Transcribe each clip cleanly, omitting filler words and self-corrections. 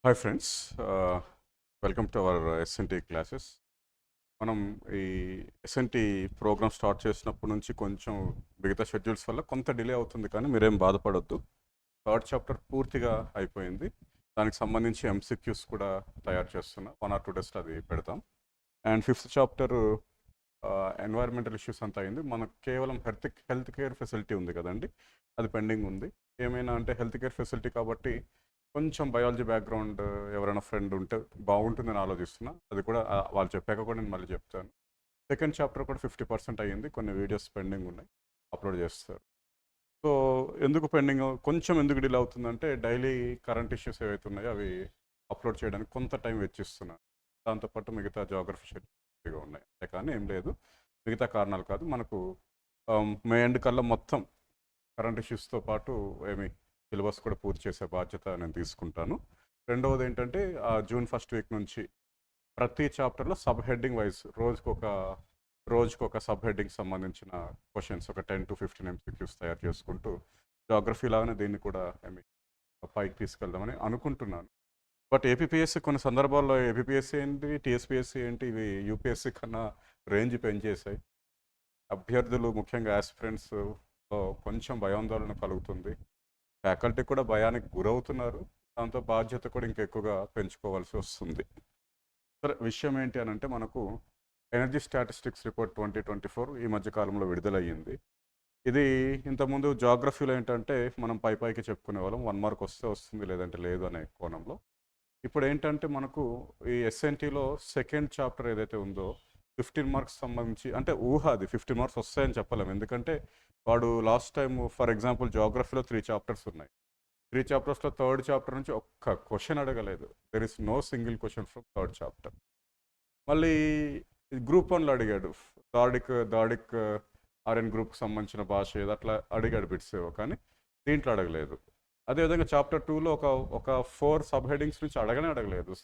Hi friends, welcome to our SNT classes. మనం ఈ SNT programme start చేసినప్పటి నుంచి కొంచెం మిగతా షెడ్యూల్స్ వల్ల కొంత డిలే అవుతుంది, కానీ మీరేం బాధపడొద్దు. థర్డ్ చాప్టర్ పూర్తిగా అయిపోయింది. దానికి సంబంధించి ఎంసీక్యూస్ కూడా తయారు చేస్తున్నా. 1 or 2 డేస్లో అది పెడతాం. And fifth chapter environmental issues అంతా అయింది. మనకు కేవలం హెల్త్ కేర్ ఫెసిలిటీ ఉంది కదండి, అది పెండింగ్ ఉంది. ఏమైనా అంటే హెల్త్ కేర్ ఫెసిలిటీ కాబట్టి కొంచెం బయాలజీ బ్యాక్గ్రౌండ్ ఎవరైనా ఫ్రెండ్ ఉంటే బాగుంటుందని ఆలోచిస్తున్నా. అది కూడా వాళ్ళు చెప్పాక కూడా నేను మళ్ళీ చెప్తాను. సెకండ్ చాప్టర్ కూడా 50% అయ్యింది. కొన్ని వీడియోస్ పెండింగ్ ఉన్నాయి, అప్లోడ్ చేస్తారు. సో ఎందుకు పెండింగ్, కొంచెం ఎందుకు డిలే అవుతుందంటే డైలీ కరెంట్ ఇష్యూస్ ఏవైతే ఉన్నాయో అవి అప్లోడ్ చేయడానికి కొంత టైం వెచ్చిస్తున్నాను. దాంతోపాటు మిగతా జాగ్రఫీ షెడ్యూల్గా ఉన్నాయి, అంతే కానీ ఏం లేదు. మిగతా కారణాలు కాదు. మనకు మే ఎండ్ కల్లా మొత్తం కరెంట్ ఇష్యూస్తో పాటు సిలబస్ కూడా పూర్తి చేసే బాధ్యత నేను తీసుకుంటాను. రెండవది ఏంటంటే జూన్ ఫస్ట్ వీక్ నుంచి ప్రతి చాప్టర్లో సబ్ హెడ్డింగ్ వైజ్ రోజుకొక సబ్ హెడ్డింగ్ సంబంధించిన క్వశ్చన్స్ ఒక 10 to 15 ఎంసీక్యూస్ తయారు చేసుకుంటూ జాగ్రఫీ లాగానే దీన్ని కూడా పైకి తీసుకెళ్దామని అనుకుంటున్నాను. బట్ ఏపీపీఎస్సీ కొన్ని సందర్భాల్లో ఏపీపీఎస్సీ ఏంటి, టీఎస్పీఎస్సీ ఏంటి, ఇవి యూపీఎస్సీ కన్నా రేంజ్ పెంచేసాయి. అభ్యర్థులు ముఖ్యంగా ఆస్పిరెంట్స్లో కొంచెం భయాందోళన కలుగుతుంది. ఫ్యాకల్టీ కూడా భయానికి గురవుతున్నారు. దాంతో బాధ్యత కూడా ఇంకెక్కువగా పెంచుకోవాల్సి వస్తుంది. సరే, విషయం ఏంటి అని అంటే మనకు ఎనర్జీ స్టాటిస్టిక్స్ రిపోర్ట్ 2024 ఈ మధ్యకాలంలో విడుదలయ్యింది. ఇది ఇంతకుముందు జాగ్రఫీలో ఏంటంటే మనం పైకి చెప్పుకునే వాళ్ళం 1 మార్క్ వస్తే వస్తుంది, లేదంటే లేదు అనే కోణంలో. ఇప్పుడు ఏంటంటే మనకు ఈ ఎస్ఎన్టీలో సెకండ్ చాప్టర్ ఏదైతే ఉందో 15 మార్క్స్ సంబంధించి, అంటే ఊహ, అది 15 మార్క్స్ వస్తాయని చెప్పలేము. ఎందుకంటే వాడు లాస్ట్ టైం ఫర్ ఎగ్జాంపుల్ జాగ్రఫీలో 3 చాప్టర్స్ ఉన్నాయి. 3 చాప్టర్స్లో థర్డ్ చాప్టర్ నుంచి ఒక్క క్వశ్చన్ అడగలేదు. There is no single question from third chapter. మళ్ళీ గ్రూప్ 1లో అడిగాడు, దాడిక్ ఆర్ఎన్ గ్రూప్కి సంబంధించిన భాష ఏదో అట్లా అడిగాడు బిట్స్, కానీ దీంట్లో అడగలేదు. అదేవిధంగా చాప్టర్ 2లో ఒక 4 సబ్ హెడింగ్స్ నుంచి అడగలేదు.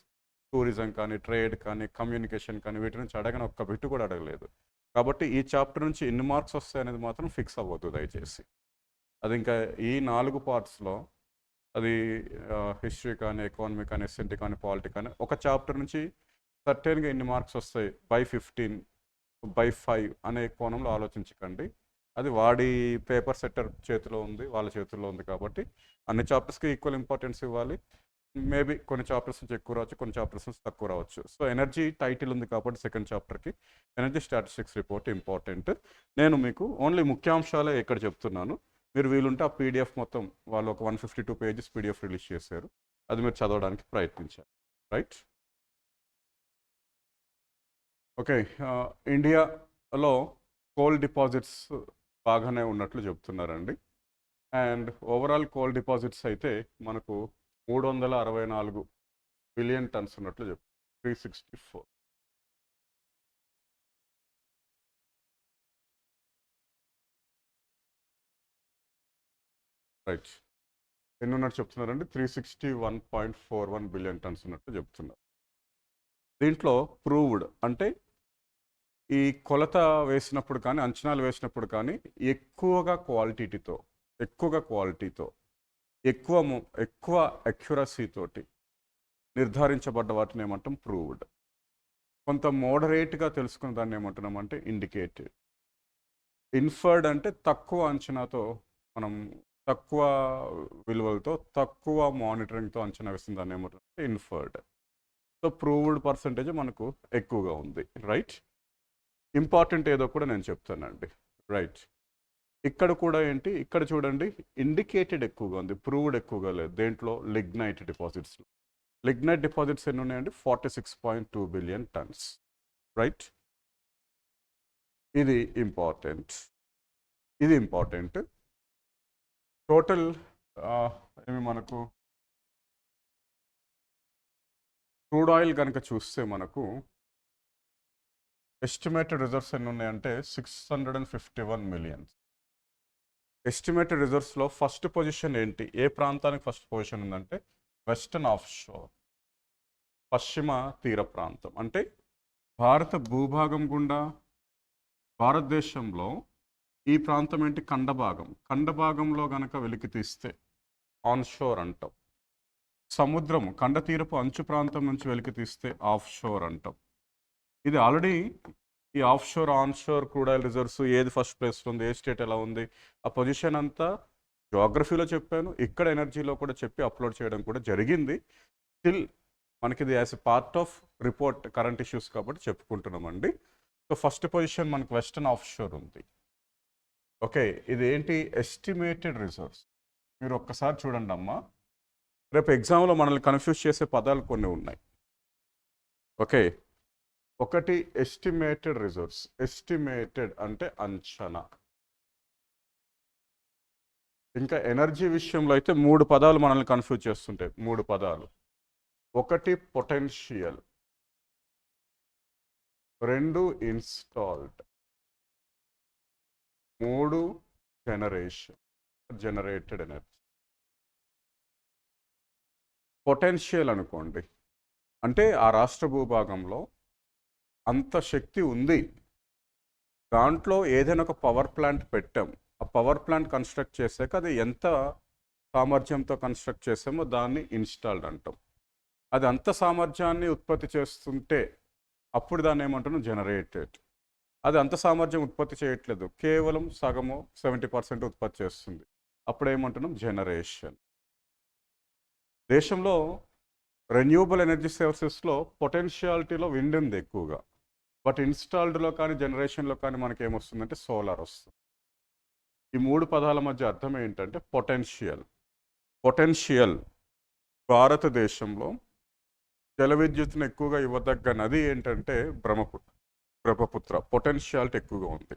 టూరిజం కానీ, ట్రేడ్ కానీ, కమ్యూనికేషన్ కానీ, వీటి నుంచి ఒక్క బిట్ కూడా అడగలేదు. కాబట్టి ఈ చాప్టర్ నుంచి ఎన్ని మార్క్స్ వస్తాయనేది మాత్రం ఫిక్స్ అవ్వద్దు దయచేసి. అది ఇంకా ఈ 4 పార్ట్స్లో అది హిస్టరీ కానీ, ఎకానమీ కానీ, ఎస్ఎన్టీ కానీ, పాలిటీ కానీ, ఒక చాప్టర్ నుంచి సర్టెన్గా ఎన్ని మార్క్స్ వస్తాయి, బై 15, బై 5 అనే కోణంలో ఆలోచించకండి. అది వాడి పేపర్ సెట్టర్ చేతిలో ఉంది, వాళ్ళ చేతుల్లో ఉంది. కాబట్టి అన్ని చాప్టర్స్కి ఈక్వల్ ఇంపార్టెన్స్ ఇవ్వాలి. మేబీ కొన్ని చాప్టర్స్ నుంచి ఎక్కువ రావచ్చు, కొన్ని చాప్టర్స్ నుంచి తక్కువ రావచ్చు. సో ఎనర్జీ టైటిల్ ఉంది కాబట్టి సెకండ్ చాప్టర్కి ఎనర్జీ స్టాటిస్టిక్స్ రిపోర్ట్ ఇంపార్టెంట్. నేను మీకు ఓన్లీ ముఖ్యాంశాలే ఇక్కడ చెప్తున్నాను. మీరు వీలుంటే ఆ పీడిఎఫ్ మొత్తం వాళ్ళు ఒక 152 పేజెస్ పీడిఎఫ్ రిలీజ్ చేశారు, అది మీరు చదవడానికి ప్రయత్నించారు. Right, okay. ఇండియాలో కోల్ డిపాజిట్స్ బాగానే ఉన్నట్లు చెప్తున్నారండి. అండ్ ఓవరాల్ కోల్ డిపాజిట్స్ అయితే మనకు 364 బిలియన్ టన్స్ ఉన్నట్లు చెప్తారు. 364. రైట్, ఎన్ని ఉన్నట్టు చెప్తున్నారండి? 361.41 బిలియన్ టన్స్ ఉన్నట్లు చెప్తున్నారు. దీంట్లో ప్రూవ్డ్ అంటే ఈ కొలత వేసినప్పుడు కానీ, అంచనాలు వేసినప్పుడు కానీ ఎక్కువ క్వాలిటీతో ఎక్కువ అక్యురసీతోటి నిర్ధారించబడ్డ వాటిని ఏమంటాం? ప్రూవ్డ్. కొంత మోడరేట్గా తెలుసుకున్న దాన్ని ఏమంటున్నామంటే ఇండికేటెడ్. ఇన్ఫర్డ్ అంటే తక్కువ అంచనాతో, మనం తక్కువ విలువలతో, తక్కువ మానిటరింగ్తో అంచనా వేసిన దాన్ని ఏమంటున్నామంటే ఇన్ఫర్డ్. సో ప్రూవ్డ్ పర్సంటేజ్ మనకు ఎక్కువగా ఉంది. రైట్, ఇంపార్టెంట్ ఏదో కూడా నేను చెప్తానండి. రైట్, ఇక్కడ కూడా ఏంటి, ఇక్కడ చూడండి, ఇండికేటెడ్ ఎక్కువగా ఉంది, ప్రూవ్డ్ ఎక్కువగా లేదు. దేంట్లో? లిగ్నైట్ డిపాజిట్స్లో. లిగ్నైట్ డిపాజిట్స్ ఎన్ని ఉన్నాయండి? 46.2 బిలియన్ టన్స్. రైట్, ఇది ఇంపార్టెంట్. టోటల్ మనకు క్రూడ్ ఆయిల్ కనుక చూస్తే మనకు ఎస్టిమేటెడ్ రిజర్వ్స్ ఎన్ని ఉన్నాయంటే 651 మిలియన్స్. ఎస్టిమేటెడ్ రిజర్వ్స్లో ఫస్ట్ పొజిషన్ ఏంటి, ఏ ప్రాంతానికి ఫస్ట్ పొజిషన్ ఉందంటే వెస్టర్న్ ఆఫ్ షోర్, పశ్చిమ తీర ప్రాంతం. అంటే భారత భూభాగం గుండా భారతదేశంలో ఈ ప్రాంతం ఏంటి? ఖండభాగంలో గనక వెలికి తీస్తే ఆన్ షోర్ అంటాం. సముద్రం ఖండ తీరపు అంచు ప్రాంతం నుంచి వెలికి తీస్తే ఆఫ్ షోర్ అంటాం. ఇది ఆల్రెడీ ఈ off shore, on shore crude oil reserves ఏది ఫస్ట్ ప్లేస్లో ఉంది, ఏ స్టేట్ ఎలా ఉంది, ఆ పొజిషన్ అంతా జాగ్రఫీలో చెప్పాను, ఇక్కడ ఎనర్జీలో కూడా చెప్పి అప్లోడ్ చేయడం కూడా జరిగింది. స్టిల్ మనకి ఇది as a part of report current issues కాబట్టి చెప్పుకుంటున్నామండి. సో ఫస్ట్ పొజిషన్ మనకు వెస్టర్న్ ఆఫ్ షోర్ ఉంది. ఓకే, ఇది ఏంటి? Estimated reserves. మీరు ఒక్కసారి చూడండి అమ్మా, రేపు ఎగ్జామ్లో మనల్ని కన్ఫ్యూజ్ చేసే పదాలు కొన్ని ఉన్నాయి. ఓకే, ఒకటి ఎస్టిమేటెడ్ రిజర్వ్స్. ఎస్టిమేటెడ్ అంటే అంచనా. ఇంకా ఎనర్జీ విషయంలో అయితే 3 పదాలు మనల్ని కన్ఫ్యూజ్ చేస్తుంటాయి. 3 పదాలు. ఒకటి potential, 2 installed, 3 generation, generated energy. Potential అనుకోండి అంటే ఆ రాష్ట్ర భూభాగంలో అంత శక్తి ఉంది, దాంట్లో ఏదైనా ఒక పవర్ ప్లాంట్ పెట్టాం, ఆ పవర్ ప్లాంట్ కన్స్ట్రక్ట్ చేసాక అది ఎంత సామర్థ్యంతో కన్స్ట్రక్ట్ చేసామో దాన్ని ఇన్స్టాల్డ్ అంటాం. అది అంత సామర్థ్యాన్ని ఉత్పత్తి చేస్తుంటే అప్పుడు దాన్ని ఏమంటున్నాం? జనరేటెడ్. అది అంత సామర్థ్యం ఉత్పత్తి చేయట్లేదు, కేవలం సగము 70% ఉత్పత్తి చేస్తుంది, అప్పుడు ఏమంటున్నాం? జనరేషన్. దేశంలో రెన్యూవబుల్ ఎనర్జీ సోర్సెస్లో పొటెన్షియాలిటీలో విండ్ ఉంది ఎక్కువగా, బట్ ఇన్స్టాల్డ్లో కానీ జనరేషన్లో కానీ మనకి ఏమొస్తుందంటే సోలార్ వస్తుంది. ఈ 3 పదాల మధ్య అర్థం ఏంటంటే పొటెన్షియల్. పొటెన్షియల్ భారతదేశంలో జల విద్యుత్తును ఎక్కువగా ఇవ్వదగ్గ నది ఏంటంటే బ్రహ్మపుత్ర. పొటెన్షియాలిటీ ఎక్కువగా ఉంది.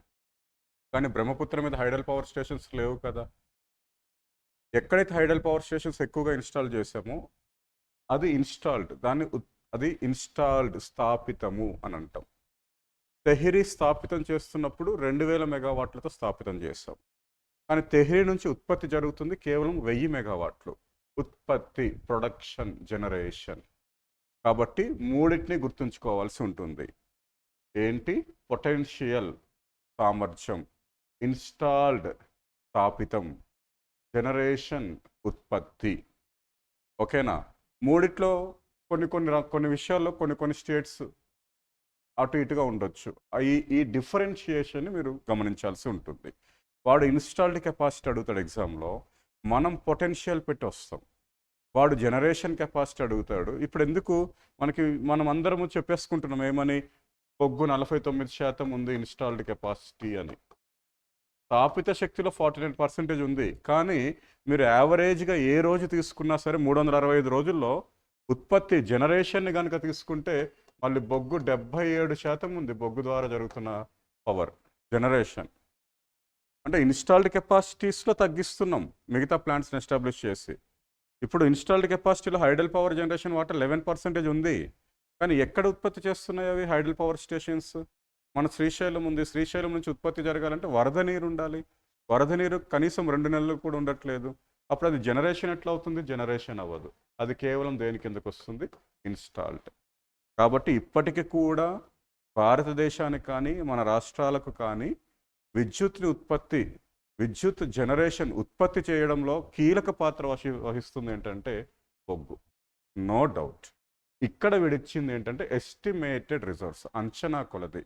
కానీ బ్రహ్మపుత్ర మీద హైడల్ పవర్ స్టేషన్స్ లేవు కదా. ఎక్కడైతే హైడల్ పవర్ స్టేషన్స్ ఎక్కువగా ఇన్స్టాల్ చేసామో అది ఇన్స్టాల్డ్, అది ఇన్స్టాల్డ్, స్థాపితము అని అంటాం. తెహ్రీ స్థాపితం చేస్తున్నప్పుడు 2000 మెగావాట్లతో స్థాపితం చేస్తాం. కానీ తెహ్రీ నుంచి ఉత్పత్తి జరుగుతుంది కేవలం 1000 మెగావాట్లు. ఉత్పత్తి, ప్రొడక్షన్, జనరేషన్. కాబట్టి మూడింటిని గుర్తుంచుకోవాల్సి ఉంటుంది. ఏంటి? పొటెన్షియల్ సామర్థ్యం, ఇన్స్టాల్డ్ స్థాపితం, జనరేషన్ ఉత్పత్తి. ఓకేనా? మూడిట్లో కొన్ని విషయాల్లో కొన్ని స్టేట్స్ అటు ఇటుగా ఉండొచ్చు. ఈ డిఫరెన్షియేషన్ని మీరు గమనించాల్సి ఉంటుంది. వాడు ఇన్స్టాల్డ్ కెపాసిటీ అడుగుతాడు ఎగ్జామ్లో, మనం పొటెన్షియల్ పెట్టి వస్తాం. వాడు జనరేషన్ కెపాసిటీ అడుగుతాడు. ఇప్పుడు ఎందుకు మనం అందరము చెప్పేసుకుంటున్నాం ఏమని? బొగ్గు 49% ఉంది ఇన్స్టాల్డ్ కెపాసిటీ అని. స్థాపిత శక్తిలో 49% ఉంది, కానీ మీరు యావరేజ్గా ఏ రోజు తీసుకున్నా సరే 365 రోజుల్లో ఉత్పత్తి, జనరేషన్ని కనుక తీసుకుంటే మళ్ళీ బొగ్గు 77% ఉంది. బొగ్గు ద్వారా జరుగుతున్న పవర్ జనరేషన్. అంటే ఇన్స్టాల్డ్ కెపాసిటీస్లో తగ్గిస్తున్నాం మిగతా ప్లాంట్స్ని ఎస్టాబ్లిష్ చేసి. ఇప్పుడు ఇన్స్టాల్డ్ కెపాసిటీలో హైడల్ పవర్ జనరేషన్ వాటర్ 11% ఉంది, కానీ ఎక్కడ ఉత్పత్తి చేస్తున్నాయి అవి హైడల్ పవర్ స్టేషన్స్? మన శ్రీశైలం ఉంది. శ్రీశైలం నుంచి ఉత్పత్తి జరగాలంటే వరద నీరు ఉండాలి. వరద నీరు కనీసం 2 నెలలు కూడా ఉండట్లేదు. అప్పుడు అది జనరేషన్ ఎట్లా అవుతుంది? జనరేషన్ అవ్వదు. అది కేవలం దేని కిందకు వస్తుంది? ఇన్స్టాల్డ్. కాబట్టి ఇప్పటికీ కూడా భారతదేశానికి కానీ మన రాష్ట్రాలకు కానీ విద్యుత్ జనరేషన్ ఉత్పత్తి చేయడంలో కీలక పాత్ర వహిస్తుంది ఏంటంటే బొగ్గు. No doubt. ఇక్కడ విడిచింది ఏంటంటే ఎస్టిమేటెడ్ రిజర్వ్స్, అంచనా కొలది.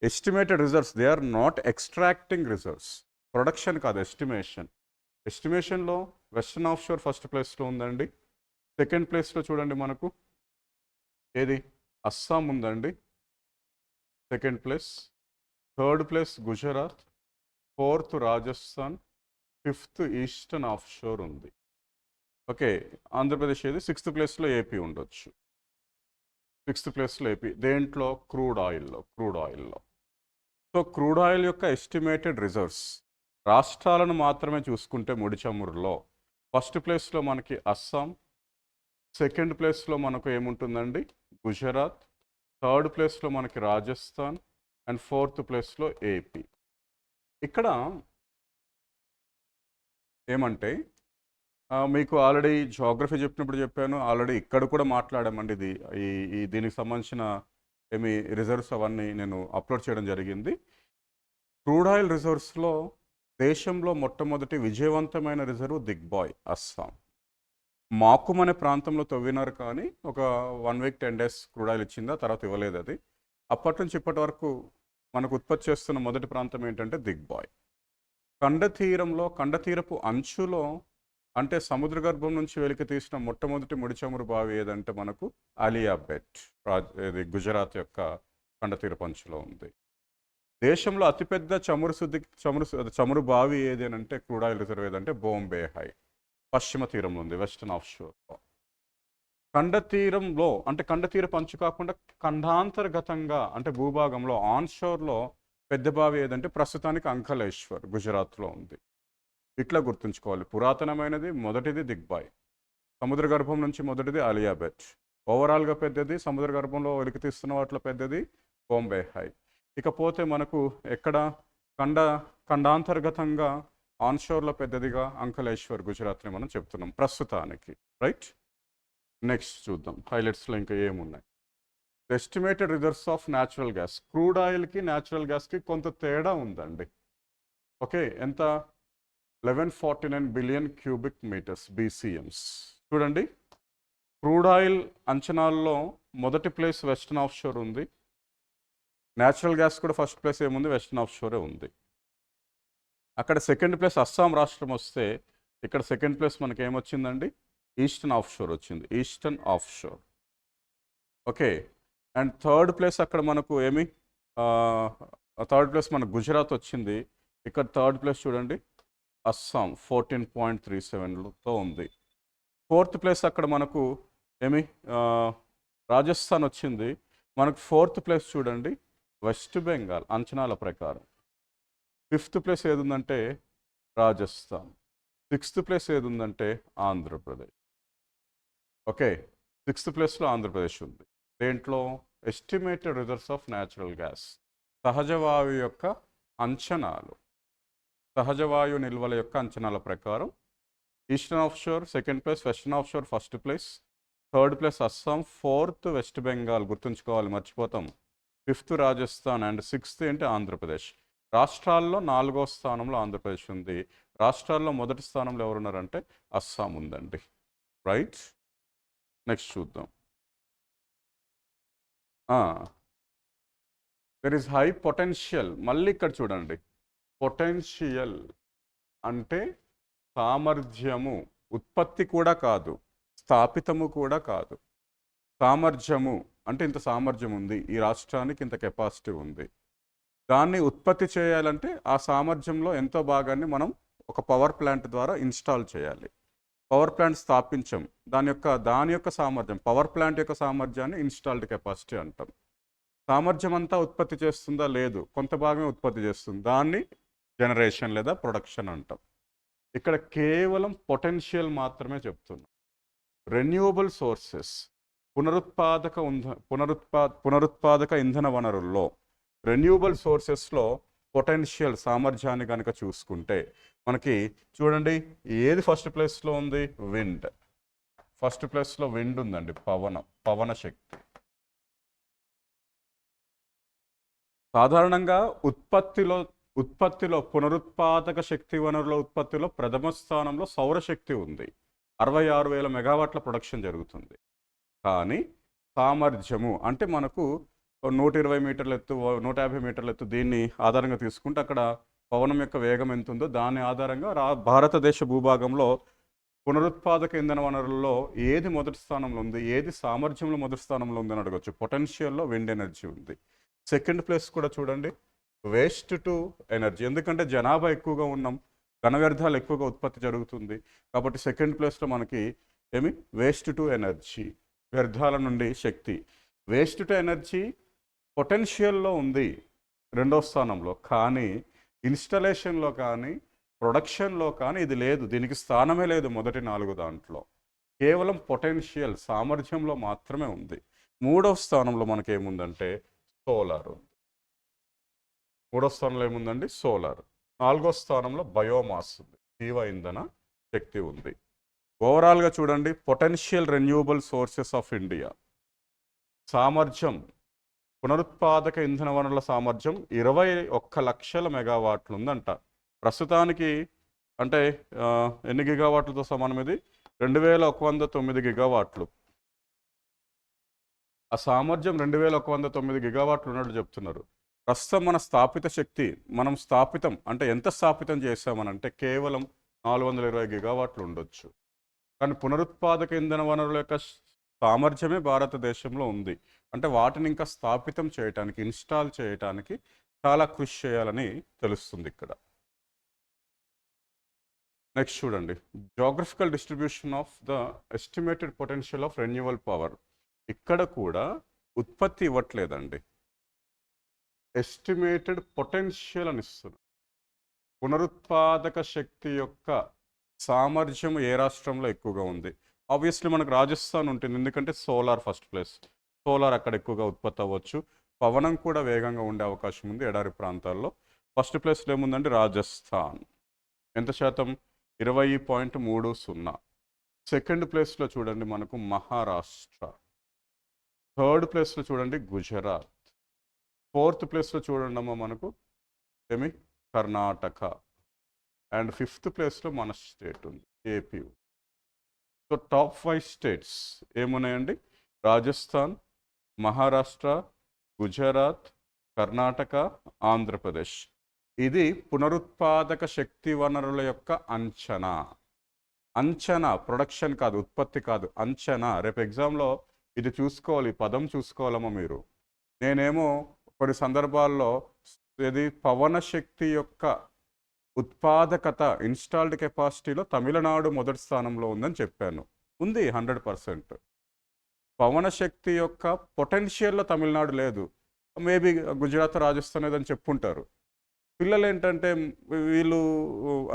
Estimated reserves, they are not extracting reserves. Production కాదు, ఎస్టిమేషన్. ఎస్టిమేషన్లో వెస్టర్న్ ఆఫ్ షోర్ ఫస్ట్ ప్లేస్లో ఉందండి. సెకండ్ ప్లేస్లో చూడండి మనకు ఏది? అస్సాం ఉందండి second place. Third place Gujarat, 4th Rajasthan, 5th eastern offshore ఉంది. ఓకే, ఆంధ్రప్రదేశ్ ఏది? 6th ప్లేస్లో ఏపీ ఉండొచ్చు. 6th ప్లేస్లో ఏపీ. దేంట్లో? క్రూడ్ ఆయిల్లో. సో క్రూడ్ ఆయిల్ యొక్క ఎస్టిమేటెడ్ రిజర్వ్స్ రాష్ట్రాలను మాత్రమే చూసుకుంటే ముడి చమురులో ఫస్ట్ ప్లేస్లో మనకి అస్సాం, సెకండ్ ప్లేస్లో మనకు ఏముంటుందండి? గుజరాత్, థర్డ్ ప్లేస్లో మనకి రాజస్థాన్, అండ్ 4th ప్లేస్లో ఏపీ. ఇక్కడ ఏమంటే మీకు ఆల్రెడీ జాగ్రఫీ చెప్పినప్పుడు చెప్పాను, ఆల్రెడీ ఇక్కడ కూడా మాట్లాడామండి. దీనికి సంబంధించిన రిజర్వ్స్ అవన్నీ నేను అప్లోడ్ చేయడం జరిగింది. క్రూడ్ ఆయిల్ రిజర్వ్స్లో దేశంలో మొట్టమొదటి విజయవంతమైన రిజర్వ్ దిగ్బాయ్, అస్సాం. మాకుమ్ అనే ప్రాంతంలో తవ్వినారు, కానీ ఒక 1 వీక్ 10 డేస్ క్రూడ్ ఆయిల్ ఇచ్చింది, ఆ తర్వాత ఇవ్వలేదు అది. అప్పటి నుంచి ఇప్పటి వరకు మనకు ఉత్పత్తి చేస్తున్న మొదటి ప్రాంతం ఏంటంటే దిగ్బాయ్. కండతీరపు అంచులో, అంటే సముద్ర గర్భం నుంచి వెలికి తీసిన మొట్టమొదటి ముడి చమురు బావి ఏదంటే మనకు అలియాబెట్, ఇది గుజరాత్ యొక్క కండతీరపు అంచులో ఉంది. దేశంలో అతిపెద్ద చమురు బావి ఏది అని అంటే, క్రూడ్ ఆయిల్ రిజర్వ్ ఏదంటే బొంబే హై, పశ్చిమ తీరంలో ఉంది, వెస్టర్న్ ఆఫ్ షోర్లో. కండతీరంలో అంటే కండతీరపు అంచు కాకుండా ఖండాంతర్గతంగా అంటే భూభాగంలో ఆన్షోర్లో పెద్ద బావి ఏదంటే ప్రస్తుతానికి అంకలేశ్వర్, గుజరాత్లో ఉంది. ఇట్లా గుర్తుంచుకోవాలి. పురాతనమైనది మొదటిది దిగ్బాయ్, సముద్ర గర్భం నుంచి మొదటిది అలియాబెట్, ఓవరాల్గా పెద్దది సముద్ర గర్భంలో వెలికి తీస్తున్న వాటిలో పెద్దది బొంబే హై. ఇకపోతే మనకు ఎక్కడ ఖండాంతర్గతంగా ఆన్షోర్లో పెద్దదిగా అంకలేశ్వర్, గుజరాత్ని మనం చెప్తున్నాం ప్రస్తుతానికి, రైట్. నెక్స్ట్ చూద్దాం హైలైట్స్లో ఇంకా ఏమున్నాయి. Estimated reserves of natural gas. Crude ఆయిల్కి న్యాచురల్ గ్యాస్కి కొంత తేడా ఉందండి. ఓకే, ఎంత? 1149 బిలియన్ క్యూబిక్ మీటర్స్, BCMs. చూడండి, క్రూడ్ ఆయిల్ అంచనాల్లో మొదటి ప్లేస్ వెస్టర్న్ ఆఫ్ షోర్ ఉంది. న్యాచురల్ గ్యాస్ కూడా ఫస్ట్ ప్లేస్ ఏముంది? వెస్టర్న్ ఆఫ్ షోరే ఉంది. అక్కడ సెకండ్ ప్లేస్ అస్సాం రాష్ట్రం వస్తే, ఇక్కడ సెకండ్ ప్లేస్ మనకి ఏమొచ్చిందండి? ఈస్టర్న్ ఆఫ్ షోర్ వచ్చింది, eastern of sure. Okay, and third place అక్కడ మనకు ఏమి? థర్డ్ ప్లేస్ మనకు గుజరాత్ వచ్చింది. ఇక్కడ థర్డ్ ప్లేస్ చూడండి, అస్సాం 14.37తో ఉంది. ఫోర్త్ ప్లేస్ అక్కడ మనకు ఏమి? రాజస్థాన్ వచ్చింది. మనకు ఫోర్త్ ప్లేస్ చూడండి, వెస్ట్ బెంగాల్ అంచనాల ప్రకారం. ఫిఫ్త్ ప్లేస్ ఏది ఉందంటే రాజస్థాన్. సిక్స్త్ ప్లేస్ ఏది ఉందంటే ఆంధ్రప్రదేశ్. ఓకే, సిక్స్త్ ప్లేస్లో ఆంధ్రప్రదేశ్ ఉంది. దేంట్లో? Estimated reserves of natural gas, సహజవాయు యొక్క అంచనాలు, సహజవాయు నిల్వల యొక్క అంచనాల ప్రకారం eastern offshore second place, western offshore first place, third place Assam, fourth West Bengal, గుర్తుంచుకోవాలి మర్చిపోతాం, ఫిఫ్త్ రాజస్థాన్, అండ్ సిక్స్త్ ఏంటి? ఆంధ్రప్రదేశ్. రాష్ట్రాల్లో 4వ స్థానంలో ఆంధ్రప్రదేశ్ ఉంది. రాష్ట్రాల్లో మొదటి స్థానంలో ఎవరున్నారంటే అస్సాం ఉందండి, రైట్. నెక్స్ట్ చూద్దాం. There is high potential. మళ్ళీ ఇక్కడ చూడండి, పొటెన్షియల్ అంటే సామర్థ్యము, ఉత్పత్తి కూడా కాదు, స్థాపితము కూడా కాదు. సామర్థ్యము అంటే ఇంత సామర్థ్యం ఉంది, ఈ రాష్ట్రానికి ఇంత కెపాసిటీ ఉంది. దాన్ని ఉత్పత్తి చేయాలంటే ఆ సామర్థ్యంలో ఎంతో భాగాన్ని మనం ఒక పవర్ ప్లాంట్ ద్వారా ఇన్స్టాల్ చేయాలి. పవర్ ప్లాంట్ స్థాపించం, దాని యొక్క సామర్థ్యం, పవర్ ప్లాంట్ యొక్క సామర్థ్యాన్ని ఇన్స్టాల్డ్ కెపాసిటీ అంటాం. సామర్థ్యం అంతా ఉత్పత్తి చేస్తుందా? లేదు, కొంత భాగమే ఉత్పత్తి చేస్తుంది, దాన్ని జనరేషన్ లేదా ప్రొడక్షన్ అంటాం. ఇక్కడ కేవలం పొటెన్షియల్ మాత్రమే చెప్తున్నాం. రెన్యూవబుల్ సోర్సెస్, పునరుత్పాదక ఇంధన వనరుల్లో రెన్యూవబుల్ సోర్సెస్లో పొటెన్షియల్ సామర్థ్యాన్ని కనుక చూసుకుంటే మనకి చూడండి, ఏది ఫస్ట్ ప్లేస్లో ఉంది? విండ్. ఫస్ట్ ప్లేస్లో విండ్ ఉందండి, పవన శక్తి. సాధారణంగా ఉత్పత్తిలో పునరుత్పాదక శక్తి వనరుల ఉత్పత్తిలో ప్రథమ స్థానంలో సౌరశక్తి ఉంది, 66,000 మెగావాట్ల ప్రొడక్షన్ జరుగుతుంది. కానీ సామర్థ్యము అంటే మనకు 120 మీటర్ల ఎత్తు, 150 మీటర్ల ఎత్తు, దీన్ని ఆధారంగా తీసుకుంటే అక్కడ పవనం యొక్క వేగం ఎంత ఉందో దాని ఆధారంగా భారతదేశ భూభాగంలో పునరుత్పాదక ఇంధన వనరుల్లో ఏది మొదటి స్థానంలో ఉంది, ఏది సామర్థ్యంలో మొదటి స్థానంలో ఉందని అడగచ్చు. పొటెన్షియల్లో విండ్ ఎనర్జీ ఉంది. సెకండ్ ప్లేస్ కూడా చూడండి, వేస్ట్ టు ఎనర్జీ, ఎందుకంటే జనాభా ఎక్కువగా ఉన్నాం, ఘన వ్యర్థాలు ఎక్కువగా ఉత్పత్తి జరుగుతుంది కాబట్టి సెకండ్ ప్లేస్లో మనకి ఏమి? వేస్ట్ టు ఎనర్జీ, వ్యర్థాల నుండి శక్తి. వేస్ట్ టు ఎనర్జీ పొటెన్షియల్లో ఉంది 2వ స్థానంలో, కానీ ఇన్స్టలేషన్లో కానీ ప్రొడక్షన్లో కానీ ఇది లేదు, దీనికి స్థానమే లేదు మొదటి 4 దాంట్లో. కేవలం పొటెన్షియల్ సామర్థ్యంలో మాత్రమే ఉంది. 3వ స్థానంలో మనకి ఏముందంటే సోలార్ ఉంది. 3వ స్థానంలో ఏముందండి? సోలార్. 4వ స్థానంలో బయోమాస్ ఉంది, జీవ ఇంధన శక్తి ఉంది. ఓవరాల్గా చూడండి, potential renewable sources of India సామర్థ్యం, పునరుత్పాదక ఇంధన వనరుల సామర్థ్యం 21 లక్షల మెగావాట్లు ఉందంట ప్రస్తుతానికి. అంటే ఎన్ని గిగావాట్లతో సమానం ఇది? 2109 గిగావాట్లు. ఆ సామర్థ్యం 2109 గిగావాట్లు ఉన్నట్టు చెప్తున్నారు. ప్రస్తుతం మన స్థాపిత శక్తి మనం అంటే ఎంత స్థాపితం చేసామనంటే కేవలం 420 గిగావాట్లు ఉండొచ్చు. కానీ పునరుత్పాదక ఇంధన వనరుల యొక్క సామర్థ్యమే భారతదేశంలో ఉంది. అంటే వాటిని ఇంకా స్థాపితం చేయటానికి, ఇన్స్టాల్ చేయటానికి చాలా కృషి చేయాలని తెలుస్తుంది ఇక్కడ. నెక్స్ట్ చూడండి, geographical distribution of the estimated potential of renewal power. ఇక్కడ కూడా ఉత్పత్తి ఇవ్వట్లేదండి, ఎస్టిమేటెడ్ పొటెన్షియల్ అని ఇస్తున్నారు. పునరుత్పాదక శక్తి యొక్క సామర్థ్యం ఏ రాష్ట్రంలో ఎక్కువగా ఉంది? ఆబ్వియస్లీ మనకు రాజస్థాన్ ఉంటుంది, ఎందుకంటే సోలార్ ఫస్ట్ ప్లేస్. సోలార్ అక్కడ ఎక్కువగా ఉత్పత్తి అవ్వచ్చు. పవనం కూడా వేగంగా ఉండే అవకాశం ఉంది ఎడారి ప్రాంతాల్లో. ఫస్ట్ ప్లేస్లో ఏముందంటే రాజస్థాన్. ఎంత శాతం? 20.30. సెకండ్ ప్లేస్లో చూడండి మనకు మహారాష్ట్ర. థర్డ్ ప్లేస్లో చూడండి గుజరాత్. ఫోర్త్ ప్లేస్లో చూడండి అమ్మ మనకు కర్ణాటక. అండ్ ఫిఫ్త్ ప్లేస్లో మన స్టేట్ ఉంది, ఏపీ. సో టాప్ 5 స్టేట్స్ ఏమున్నాయండి? రాజస్థాన్, మహారాష్ట్ర, గుజరాత్, కర్ణాటక, ఆంధ్రప్రదేశ్. ఇది పునరుత్పాదక శక్తి వనరుల యొక్క అంచనా. ప్రొడక్షన్ కాదు, ఉత్పత్తి కాదు, అంచనా. రేపు ఎగ్జామ్లో ఇది చూసుకోవాలి, పదం చూసుకోవాలమ్మా మీరు. నేనేమో కొన్ని సందర్భాల్లో ఇది పవన శక్తి యొక్క ఉత్పాదకత, ఇన్స్టాల్డ్ కెపాసిటీలో తమిళనాడు మొదటి స్థానంలో ఉందని చెప్పాను. ఉంది 100%. పవన శక్తి యొక్క పొటెన్షియల్లో తమిళనాడు లేదు, మేబీ గుజరాత్, రాజస్థాన్ ఏదని చెప్పుంటారు. పిల్లలు ఏంటంటే వీళ్ళు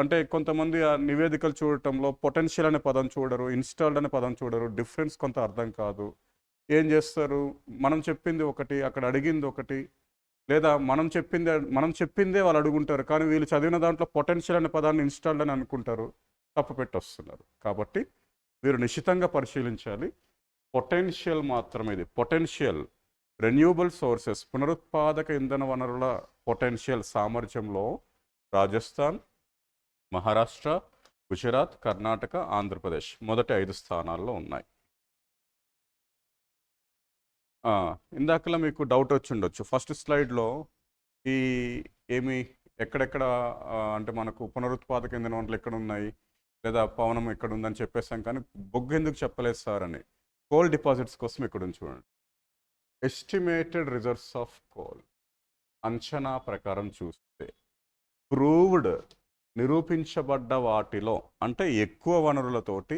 అంటే కొంతమంది ఆ నివేదికలు చూడటంలో పొటెన్షియల్ అనే పదం చూడరు, ఇన్స్టాల్డ్ అనే పదం చూడరు, డిఫరెన్స్ కొంత అర్థం కాదు. ఏం చేస్తారు? మనం చెప్పింది ఒకటి, అక్కడ అడిగింది ఒకటి, లేదా మనం చెప్పిందే వాళ్ళు అడుగుంటారు, కానీ వీళ్ళు చదివిన దాంట్లో పొటెన్షియల్ అనే పదాన్ని ఇన్స్టాల్డ్ అని అనుకుంటారు, తప్పు పెట్టొస్తున్నారు. కాబట్టి మీరు నిశితంగా పరిశీలించాలి. పొటెన్షియల్ మాత్రమే ఇది. పొటెన్షియల్ రెన్యూబుల్ సోర్సెస్, పునరుత్పాదక ఇంధన వనరుల పొటెన్షియల్ సామర్థ్యంలో రాజస్థాన్, మహారాష్ట్ర, గుజరాత్, కర్ణాటక, ఆంధ్రప్రదేశ్ మొదటి 5 స్థానాల్లో ఉన్నాయి. ఇందాకలా మీకు డౌట్ వచ్చి ఉండొచ్చు, ఫస్ట్ స్లైడ్లో ఈ ఎక్కడెక్కడ అంటే మనకు పునరుత్పాదక ఇంధన వనరులు ఎక్కడ ఉన్నాయి, లేదా పవనం ఎక్కడ ఉందని చెప్పేసాం, కానీ బొగ్గు ఎందుకు చెప్పలేదు సార్ అని. కోల్ డిపాజిట్స్ కోసం ఇక్కడ ఉంది చూడండి. ఎస్టిమేటెడ్ రిజర్వ్స్ ఆఫ్ కోల్, అంచనా ప్రకారం చూస్తే ప్రూవ్డ్, నిరూపించబడ్డ వాటిలో, అంటే ఎక్కువ వనరులతోటి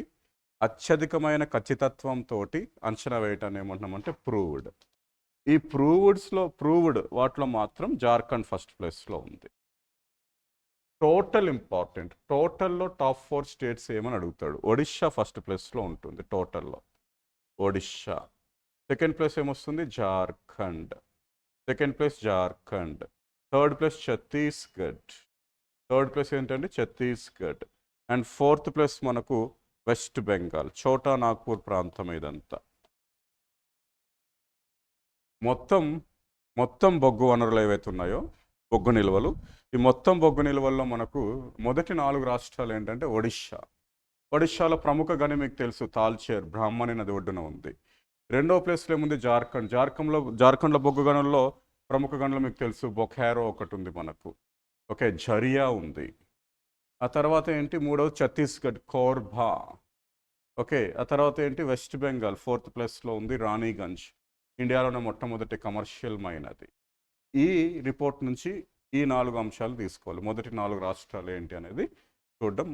అత్యధికమైన ఖచ్చితత్వంతో అంచనా వేయటాన్ని ఏమంటున్నామంటే ప్రూవ్డ్. ఈ ప్రూవ్డ్ వాటిలో మాత్రం జార్ఖండ్ ఫస్ట్ ప్లేస్లో ఉంది. టోటల్ ఇంపార్టెంట్, టోటల్లో టాప్ 4 స్టేట్స్ ఏమని అడుగుతాడు. ఒడిషా ఫస్ట్ ప్లేస్లో ఉంటుంది టోటల్లో, ఒడిషా. సెకండ్ ప్లేస్ ఏమొస్తుంది? Jharkhand. Second place Jharkhand. Third place Chhattisgarh. Third place ఏంటంటే ఛత్తీస్గఢ్. అండ్ ఫోర్త్ ప్లేస్ మనకు వెస్ట్ బెంగాల్, ఛోటా నాగ్పూర్ ప్రాంతం. ఇదంతా మొత్తం బొగ్గు వనరులు ఏవైతే ఉన్నాయో, బొగ్గు నిల్వలు, ఈ మొత్తం బొగ్గు నిల్వల్లో మనకు మొదటి 4 రాష్ట్రాలు ఏంటంటే ఒడిషాలో ప్రముఖ గని మీకు తెలుసు, తాల్చేర్, బ్రాహ్మణి నది ఒడ్డున ఉంది. రెండో ప్లేస్లో ఏముంది? జార్ఖండ్లో బొగ్గు గనుల్లో ప్రముఖ గనులు మీకు తెలుసు, బొఖారో ఒకటి ఉంది మనకు, ఓకే, ఝరియా ఉంది. ఆ తర్వాత ఏంటి? మూడవది ఛత్తీస్గఢ్, కోర్బా, ఓకే. ఆ తర్వాత ఏంటి? వెస్ట్ బెంగాల్ 4th ప్లేస్లో ఉంది, రాణిగంజ్, ఇండియాలోనే మొట్టమొదటి కమర్షియల్ మైన్ అది. ఈ రిపోర్ట్ నుంచి ఈ 4 అంశాలు తీసుకోవాలి. మొదటి 4 రాష్ట్రాలు ఏంటి అనేది చూడడం,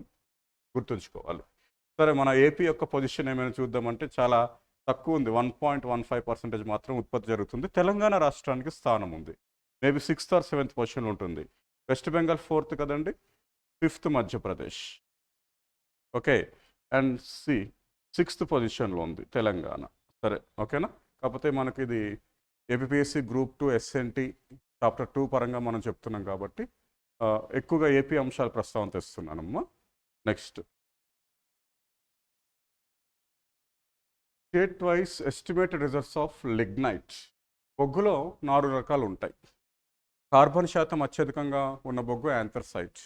గుర్తుంచుకోవాలి. సరే, మన ఏపీ యొక్క పొజిషన్ ఏమైనా చూద్దామంటే చాలా తక్కువ ఉంది, 1.15% మాత్రం ఉత్పత్తి జరుగుతుంది. తెలంగాణ రాష్ట్రానికి స్థానం ఉంది, మేబీ 6th or 7th పొజిషన్లో ఉంటుంది. వెస్ట్ బెంగాల్ 4th కదండి, 5th Madhya Pradesh, okay. And 6th పొజిషన్లో ఉంది తెలంగాణ. సరే, ఓకేనా? కాకపోతే మనకి ఇది ఏపీఎస్సి గ్రూప్ 2 ఎస్ఎన్టీ చాప్టర్ 2 పరంగా మనం చెప్తున్నాం కాబట్టి ఎక్కువగా ఏపీ అంశాలు ప్రస్తావన తెస్తున్నానమ్మా. Next, state wise estimated reserves of lignite. బొగ్గులో 4 రకాలు ఉంటాయి. కార్బన్ శాతం అత్యధికంగా ఉన్న బొగ్గు యాంథ్రసైట్.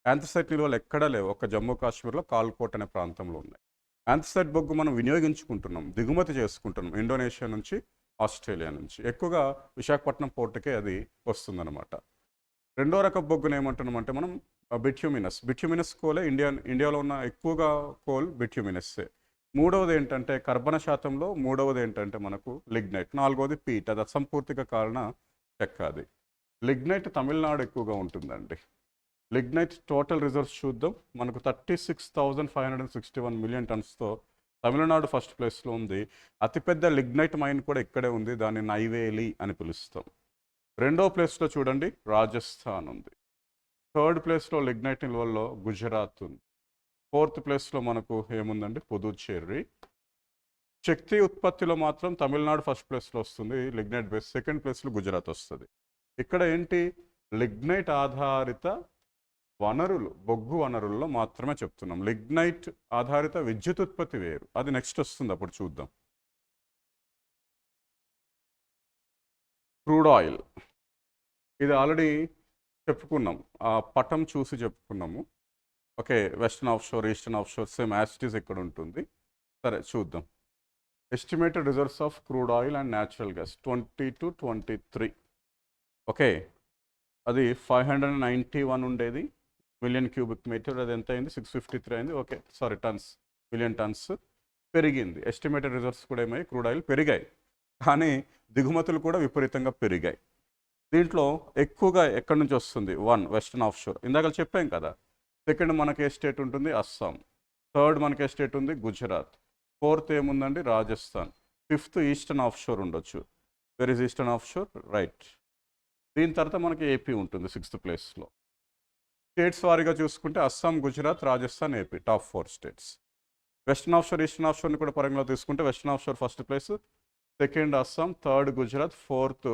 యాంథ్రసైట్ నిల్వలు ఎక్కడా లేవు, ఒక జమ్మూ కాశ్మీర్లో కాల్కోట్ అనే ప్రాంతంలో ఉన్నాయి. ఆంథ్రసైట్ బొగ్గు మనం వినియోగించుకుంటున్నాం, దిగుమతి చేసుకుంటున్నాం ఇండోనేషియా నుంచి, ఆస్ట్రేలియా నుంచి. ఎక్కువగా విశాఖపట్నం పోర్టుకే అది వస్తుందన్నమాట. రెండో రకం బొగ్గును ఏమంటున్నామంటే మనం బిట్యూమినస్ కోలే ఇండియాలో ఉన్న ఎక్కువగా కోల్ బిట్యూమినస్సే. మూడవది ఏంటంటే కర్బన శాతంలో మూడవది ఏంటంటే మనకు లిగ్నైట్. నాలుగవది పీట్, అది అసంపూర్తిక కారణ చెక్క. అది లిగ్నైట్ తమిళనాడు ఎక్కువగా ఉంటుందండి. లిగ్నైట్ టోటల్ రిజర్వ్స్ చూద్దాం. మనకు 36,561 మిలియన్ టన్స్తో తమిళనాడు ఫస్ట్ ప్లేస్లో ఉంది. అతిపెద్ద లిగ్నైట్ మైన్ కూడా ఇక్కడే ఉంది, దాన్ని నైవేలి అని పిలుస్తాం. రెండో ప్లేస్లో చూడండి రాజస్థాన్ ఉంది. థర్డ్ ప్లేస్లో లిగ్నైట్ నిల్వల్లో గుజరాత్ ఉంది. ఫోర్త్ ప్లేస్లో మనకు ఏముందండి పుదుచ్చేరి. శక్తి ఉత్పత్తిలో మాత్రం తమిళనాడు ఫస్ట్ ప్లేస్లో వస్తుంది లిగ్నైట్ బేస్, సెకండ్ ప్లేస్లో గుజరాత్ వస్తుంది. ఇక్కడ ఏంటి లిగ్నైట్ ఆధారిత వనరులు, బొగ్గు వనరుల్లో మాత్రమే చెప్తున్నాం. లిగ్నైట్ ఆధారిత విద్యుత్ ఉత్పత్తి వేరు, అది నెక్స్ట్ వస్తుంది, అప్పుడు చూద్దాం. క్రూడ్ ఆయిల్ ఇది ఆల్రెడీ చెప్పుకున్నాం, ఆ పటం చూసి చెప్పుకున్నాము. Okay, western offshore, eastern of sure same as it is ఇక్కడ ఉంటుంది. సరే చూద్దాం. Estimated reserves of crude oil and natural gas 2022-23. Okay, అది 591 ఉండేది మిలియన్ క్యూబిక్ మీటర్, అది ఎంత అయింది 653 అయింది. Okay sorry turns, million tons పెరిగింది. ఎస్టిమేటెడ్ రిజర్వ్స్ కూడా ఏమై క్రూడ్ ఆయిల్ పెరిగాయి, కానీ దిగుమతులు కూడా విపరీతంగా పెరిగాయి. దీంట్లో ఎక్కువగా ఎక్కడి నుంచి వస్తుంది? వెస్టర్న్ ఆఫ్ షోర్, ఇందాక చెప్పాం కదా. సెకండ్ మనకి ఏ స్టేట్ ఉంటుంది? అస్సాం. థర్డ్ మనకి ఏ స్టేట్ ఉంది? గుజరాత్. ఫోర్త్ ఏముందండి? Rajasthan. Fifth eastern offshore ఉండొచ్చు. Where is eastern offshore? Right. దీని తర్వాత మనకి ఏపీ ఉంటుంది 6th ప్లేస్లో. స్టేట్స్ వారీగా చూసుకుంటే Assam, Gujarat, Rajasthan, AP top 4 states. Western offshore, eastern ఆఫ్ షోర్ని కూడా పరంగా తీసుకుంటే western offshore first place, second Assam, third Gujarat, fourth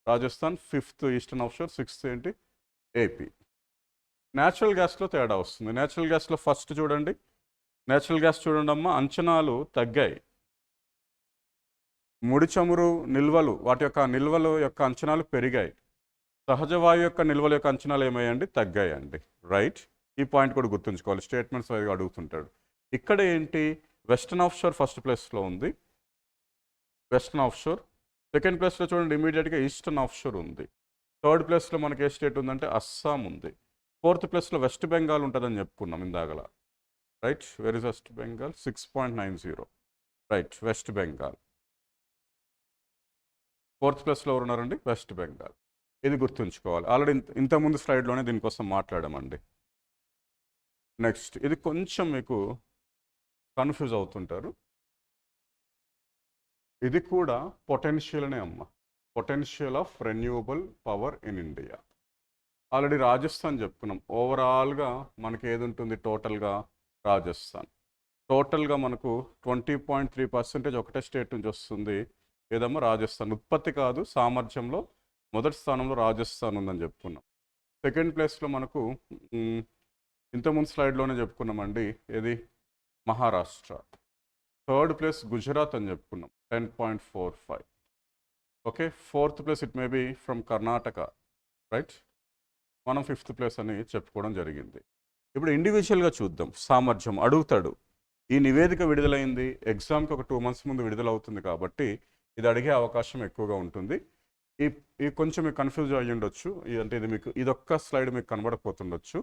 Rajasthan, fifth eastern offshore, sixth ఏంటి? ఏపీ. న్యాచురల్ గ్యాస్లో తేడా వస్తుంది. న్యాచురల్ గ్యాస్లో ఫస్ట్ చూడండి, న్యాచురల్ గ్యాస్ చూడండి అమ్మా, అంచనాలు తగ్గాయి. ముడి చమురు నిల్వలు, వాటి యొక్క నిల్వల యొక్క అంచనాలు పెరిగాయి. సహజ వాయు యొక్క నిల్వల యొక్క అంచనాలు ఏమయ్యండి? తగ్గాయండి. రైట్, ఈ పాయింట్ కూడా గుర్తుంచుకోవాలి, స్టేట్మెంట్స్ వైజ్గా అడుగుతుంటాడు. ఇక్కడ ఏంటి? వెస్టర్న్ ఆఫ్ షోర్ ఫస్ట్ ప్లేస్లో ఉంది, వెస్టర్న్ ఆఫ్ షోర్. సెకండ్ ప్లేస్లో చూడండి ఇమీడియట్గా ఈస్టర్న్ ఆఫ్ షోర్ ఉంది. థర్డ్ ప్లేస్లో మనకి ఏ స్టేట్ ఉందంటే అస్సాం ఉంది. ఫోర్త్ ప్లేస్లో వెస్ట్ బెంగాల్ ఉంటుందని చెప్పుకున్నాం ఇందాకల. Right, where is West Bengal? 6.90. Right, West Bengal. Fourth ప్లేస్లో ఎవరు ఉన్నారండి? వెస్ట్ బెంగాల్. ఇది గుర్తుంచుకోవాలి, ఆల్రెడీ ఇంతకుముందు స్లైడ్లోనే దీనికోసం మాట్లాడామండి. నెక్స్ట్, ఇది కొంచెం మీకు కన్ఫ్యూజ్ అవుతుంటారు. ఇది కూడా పొటెన్షియల్నే అమ్మ, potential of renewable power in India. Already Rajasthan చెప్పుకున్నాం. ఓవరాల్గా మనకి ఏది ఉంటుంది టోటల్గా? రాజస్థాన్. టోటల్గా మనకు 20.3% ఒకటే స్టేట్ నుంచి వస్తుంది. ఏదమ్మా? రాజస్థాన్. ఉత్పత్తి కాదు, సామర్థ్యంలో మొదటి స్థానంలో రాజస్థాన్ ఉందని చెప్పుకున్నాం. సెకండ్ ప్లేస్లో మనకు ఇంతకుముందు స్లైడ్లోనే చెప్పుకున్నామండి, ఏది? మహారాష్ట్ర. థర్డ్ ప్లేస్ గుజరాత్ అని చెప్పుకున్నాం, 10.45. Okay, fourth place it may be from Karnataka. Right, మనం 5th ప్లేస్ అని చెప్పుకోవడం జరిగింది. ఇప్పుడు ఇండివిజువల్గా చూద్దాం. సామర్థ్యం అడుగుతాడు. ఈ నివేదిక విడుదలైంది, ఎగ్జామ్కి ఒక 2 months ముందు విడుదలవుతుంది కాబట్టి ఇది అడిగే అవకాశం ఎక్కువగా ఉంటుంది. ఈ కొంచెం మీకు కన్ఫ్యూజ్ అయ్యి ఉండొచ్చు, అంటే ఇది మీకు ఇదొక్క స్లైడ్ మీకు కనబడకపోతుండొచ్చు.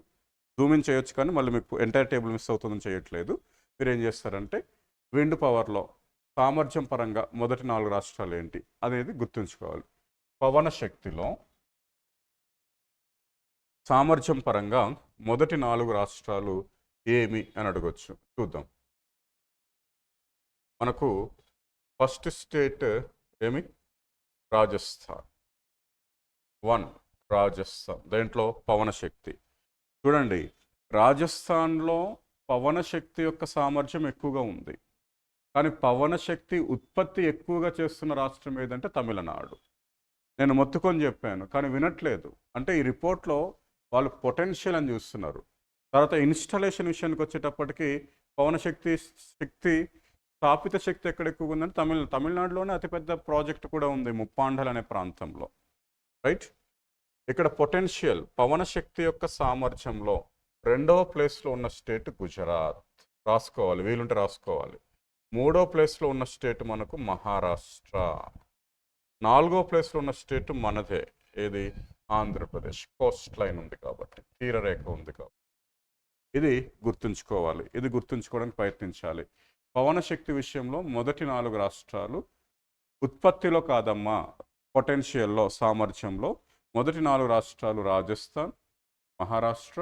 జూమ్ ఇన్ చేయొచ్చు, కానీ మళ్ళీ మీకు ఎంటైర్ టేబుల్ మిస్ అవుతుందని చేయట్లేదు. మీరు ఏం చేస్తారంటే విండ్ పవర్లో సామర్థ్యం పరంగా మొదటి 4 రాష్ట్రాలు ఏంటి అనేది గుర్తుంచుకోవాలి. పవన శక్తిలో సామర్థ్యం పరంగా మొదటి 4 రాష్ట్రాలు ఏమి అని అడగొచ్చు. చూద్దాం. మనకు ఫస్ట్ స్టేట్ ఏమి? రాజస్థాన్. 1 రాజస్థాన్. దేంట్లో? పవన శక్తి. చూడండి, రాజస్థాన్లో పవన శక్తి యొక్క సామర్థ్యం ఎక్కువగా ఉంది, కానీ పవన శక్తి ఉత్పత్తి ఎక్కువగా చేస్తున్న రాష్ట్రం ఏదంటే తమిళనాడు. నేను మొత్తుకొని చెప్పాను, కానీ వినట్లేదు. అంటే ఈ రిపోర్ట్లో వాళ్ళు పొటెన్షియల్ అని చూస్తున్నారు. తర్వాత ఇన్స్టాలేషన్ విషయానికి వచ్చేటప్పటికి పవన శక్తి స్థాపిత శక్తి ఎక్కడ ఎక్కువగా ఉందంటే తమిళనాడులోనే అతిపెద్ద ప్రాజెక్ట్ కూడా ఉంది, ముప్పాండల్ అనే ప్రాంతంలో. రైట్, ఇక్కడ పొటెన్షియల్ పవన శక్తి యొక్క సామర్థ్యంలో 2వ ప్లేస్లో ఉన్న స్టేట్ గుజరాత్. రాసుకోవాలి, వీలుంటే రాసుకోవాలి. 3వ ప్లేస్లో ఉన్న స్టేట్ మనకు మహారాష్ట్ర. 4వ ప్లేస్లో ఉన్న స్టేట్ మనదే, ఏది? ఆంధ్రప్రదేశ్. కోస్ట్ లైన్ ఉంది కాబట్టి, తీరరేఖ ఉంది కాబట్టి ఇది గుర్తుంచుకోవాలి. ఇది గుర్తుంచుకోవడానికి ప్రయత్నించాలి. పవన శక్తి విషయంలో మొదటి 4 రాష్ట్రాలు ఉత్పత్తిలో కాదమ్మా, పొటెన్షియల్లో, సామర్థ్యంలో మొదటి 4 రాష్ట్రాలు రాజస్థాన్, మహారాష్ట్ర,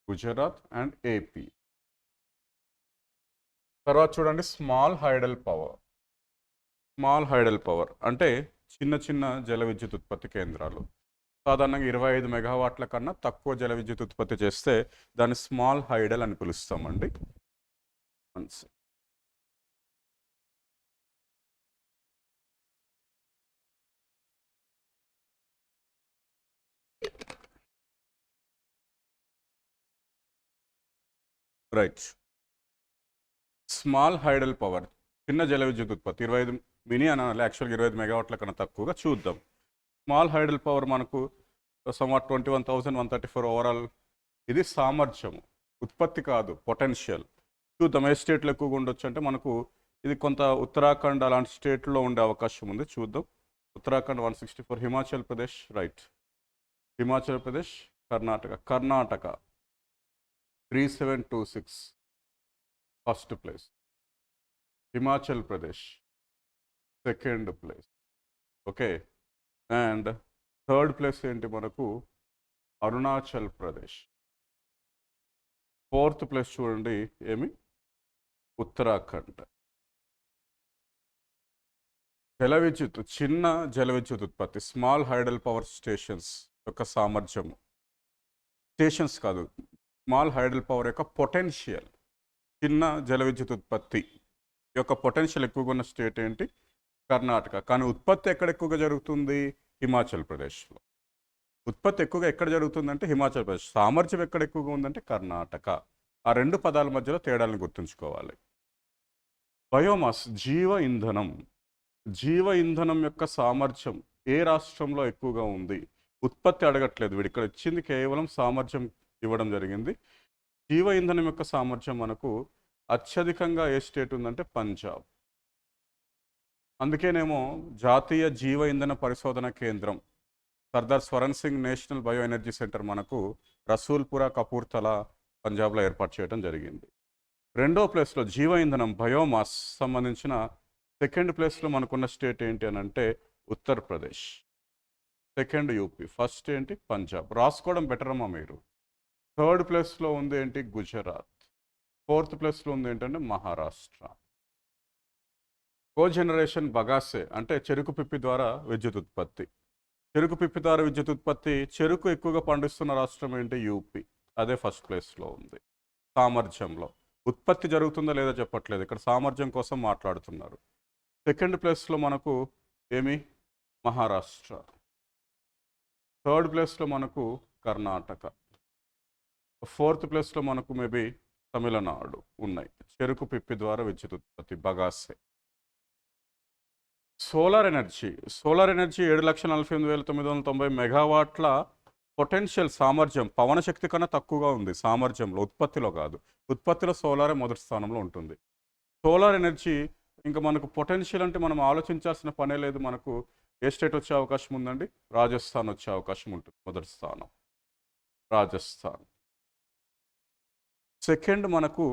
గుజరాత్ అండ్ ఏపీ. తర్వాత చూడండి, small hydel power. Small hydel power అంటే చిన్న చిన్న జల విద్యుత్ ఉత్పత్తి కేంద్రాలు. సాధారణంగా 25 మెగావాట్ల కన్నా తక్కువ జల విద్యుత్ ఉత్పత్తి చేస్తే దాన్ని స్మాల్ హైడల్ అని పిలుస్తామండి. రైట్. స్మాల్ హైడల్ పవర్, చిన్న జల విద్యుత్ ఉత్పత్తి, 25 మినీ అనాలి, యాక్చువల్గా 25 మెగావాట్ల కన్నా తక్కువగా. చూద్దాం. స్మాల్ హైడల్ పవర్ మనకు సమ్వాట్ 21,134 ఓవరాల్. ఇది సామర్థ్యము, ఉత్పత్తి కాదు, పొటెన్షియల్. చూద్దాం ఏ స్టేట్లో ఎక్కువగా ఉండొచ్చు అంటే మనకు ఇది కొంత ఉత్తరాఖండ్ అలాంటి స్టేట్లో ఉండే అవకాశం ఉంది. చూద్దాం. Uttarakhand 164, Himachal Pradesh, right, Himachal Pradesh, Karnataka 3726 first place, Himachal Pradesh second place. Okay, and third place ఏంటి మనకు? అరుణాచల్ ప్రదేశ్. ఫోర్త్ ప్లేస్ చూడండి, ఏమి? ఉత్తరాఖండ్. జల విద్యుత్, చిన్న జల విద్యుత్ ఉత్పత్తి, స్మాల్ హైడల్ పవర్ స్టేషన్స్ యొక్క సామర్థ్యము, స్టేషన్స్ కాదు, స్మాల్ హైడల్ పవర్ యొక్క పొటెన్షియల్, చిన్న జల విద్యుత్ ఉత్పత్తి యొక్క పొటెన్షియల్ ఎక్కువగా ఉన్న స్టేట్ ఏంటి? కర్ణాటక. కానీ ఉత్పత్తి ఎక్కడ ఎక్కువగా జరుగుతుంది? హిమాచల్ ప్రదేశ్లో. ఉత్పత్తి ఎక్కువగా ఎక్కడ జరుగుతుందంటే హిమాచల్ ప్రదేశ్. సామర్థ్యం ఎక్కడ ఎక్కువగా ఉందంటే కర్ణాటక. ఆ రెండు పదాల మధ్యలో తేడాలను గుర్తుంచుకోవాలి. బయోమాస్, జీవ ఇంధనం. జీవ ఇంధనం యొక్క సామర్థ్యం ఏ రాష్ట్రంలో ఎక్కువగా ఉంది? ఉత్పత్తి అడగట్లేదు వీడు, ఇక్కడ ఇచ్చింది కేవలం సామర్థ్యం ఇవ్వడం జరిగింది. జీవ ఇంధనం యొక్క సామర్థ్యం మనకు అత్యధికంగా ఏ స్టేట్ ఉందంటే పంజాబ్. అందుకేనేమో జాతీయ జీవ ఇంధన పరిశోధన కేంద్రం, Sardar Swaran Singh national bio energy centre మనకు రసూల్పురా, కపూర్తలా, పంజాబ్లో ఏర్పాటు చేయడం జరిగింది. 2వ ప్లేస్లో జీవ ఇంధనం, బయోమాస్ సంబంధించిన సెకండ్ ప్లేస్లో మనకున్న స్టేట్ ఏంటి అని అంటే ఉత్తరప్రదేశ్, సెకండ్ యూపీ, ఫస్ట్ ఏంటి? పంజాబ్. రాసుకోవడం బెటర్ అమ్మా మీరు. థర్డ్ ప్లేస్లో ఉంది ఏంటి? గుజరాత్. ఫోర్త్ ప్లేస్లో ఉంది ఏంటంటే మహారాష్ట్ర. కోజనరేషన్ బగాసే అంటే చెరుకు పిప్పి ద్వారా విద్యుత్ ఉత్పత్తి. చెరుకు పిప్పి ద్వారా విద్యుత్ ఉత్పత్తి, చెరుకు ఎక్కువగా పండిస్తున్న రాష్ట్రం ఏంటి? యూపీ. అదే ఫస్ట్ ప్లేస్లో ఉంది సామర్థ్యంలో. ఉత్పత్తి జరుగుతుందా లేదా చెప్పట్లేదు, ఇక్కడ సామర్థ్యం కోసం మాట్లాడుతున్నారు. సెకండ్ ప్లేస్లో మనకు ఏమి? మహారాష్ట్ర. థర్డ్ ప్లేస్లో మనకు కర్ణాటక. ఫోర్త్ ప్లేస్లో మనకు మేబీ తమిళనాడు ఉన్నాయి. చెరుకు పిప్పి ద్వారా విద్యుత్ ఉత్పత్తి, bagasse. Solar energy. Solar energy 7,48,990 మెగావాట్ల పొటెన్షియల్ సామర్థ్యం పవన శక్తి కన్నా తక్కువగా ఉంది సామర్థ్యంలో, ఉత్పత్తిలో కాదు. ఉత్పత్తిలో సోలారే మొదటి స్థానంలో ఉంటుంది. సోలార్ ఎనర్జీ ఇంకా మనకు పొటెన్షియల్ అంటే మనం ఆలోచించాల్సిన పనే లేదు. మనకు ఏ స్టేట్ వచ్చే అవకాశం ఉందండి? రాజస్థాన్ వచ్చే అవకాశం ఉంటుంది. మొదటి స్థానం రాజస్థాన్. సెకండ్ మనకు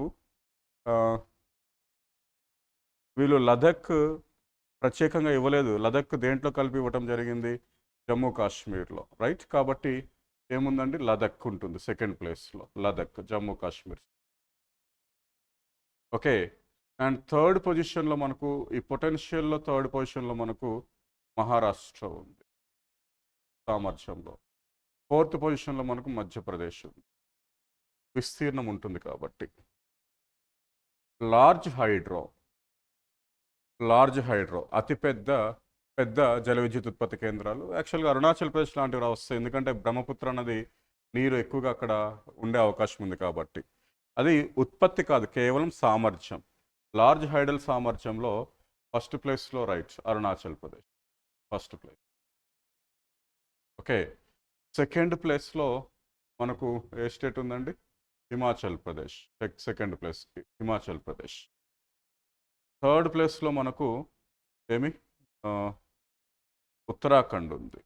వీళ్ళు లదక్ ప్రత్యేకంగా ఇవ్వలేదు. లదక్ దేంట్లో కలిపి ఇవ్వటం జరిగింది? జమ్మూ కాశ్మీర్లో, రైట్. కాబట్టి ఏముందండి? లదక్ ఉంటుంది సెకండ్ ప్లేస్లో, Ladakh, Jammu Kashmir. Okay, and third పొజిషన్లో మనకు ఈ పొటెన్షియల్లో థర్డ్ పొజిషన్లో మనకు మహారాష్ట్ర ఉంది సామర్థ్యంలో. ఫోర్త్ పొజిషన్లో మనకు మధ్యప్రదేశ్ ఉంది, విస్తీర్ణం ఉంటుంది కాబట్టి. లార్జ్ హైడ్రో అతిపెద్ద జల విద్యుత్ ఉత్పత్తి కేంద్రాలు యాక్చువల్గా అరుణాచల్ ప్రదేశ్ లాంటివి వస్తాయి, ఎందుకంటే బ్రహ్మపుత్ర నది నీరు ఎక్కువగా అక్కడ ఉండే అవకాశం ఉంది కాబట్టి. అది ఉత్పత్తి కాదు, కేవలం సామర్థ్యం. లార్జ్ హైడల్ సామర్థ్యంలో ఫస్ట్ ప్లేస్లో, right, Arunachal Pradesh first place. Okay, second ప్లేస్లో మనకు ఏ స్టేట్ ఉందండి? Himachal Pradesh. Second place Himachal Pradesh. Third ప్లేస్లో మనకు ఏమి ఉత్తరాఖండ్ ఉంది.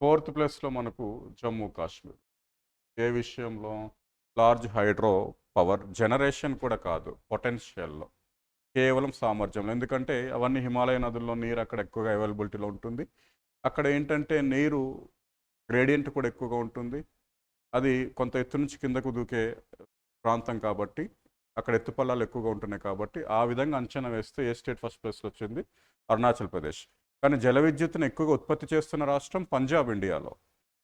ఫోర్త్ ప్లేస్లో మనకు జమ్మూ కాశ్మీర్. ఏ విషయంలో? లార్జ్ హైడ్రో పవర్ జనరేషన్ కూడా కాదు, పొటెన్షియల్లో, కేవలం సామర్థ్యంలో. ఎందుకంటే అవన్నీ హిమాలయ నదుల్లో నీరు అక్కడ ఎక్కువగా అవైలబిలిటీలో ఉంటుంది. అక్కడ ఏంటంటే నీరు గ్రేడియంట్ కూడా ఎక్కువగా ఉంటుంది. అది కొంత ఎత్తు నుంచి కిందకు దూకే ప్రాంతం కాబట్టి అక్కడ ఎత్తుపల్లాలు ఎక్కువగా ఉంటున్నాయి కాబట్టి ఆ విధంగా అంచనా వేస్తే ఏ స్టేట్ ఫస్ట్ ప్లేస్లో వచ్చింది? అరుణాచల్ ప్రదేశ్. కానీ జల విద్యుత్తును ఎక్కువగా ఉత్పత్తి చేస్తున్న రాష్ట్రం పంజాబ్ ఇండియాలో.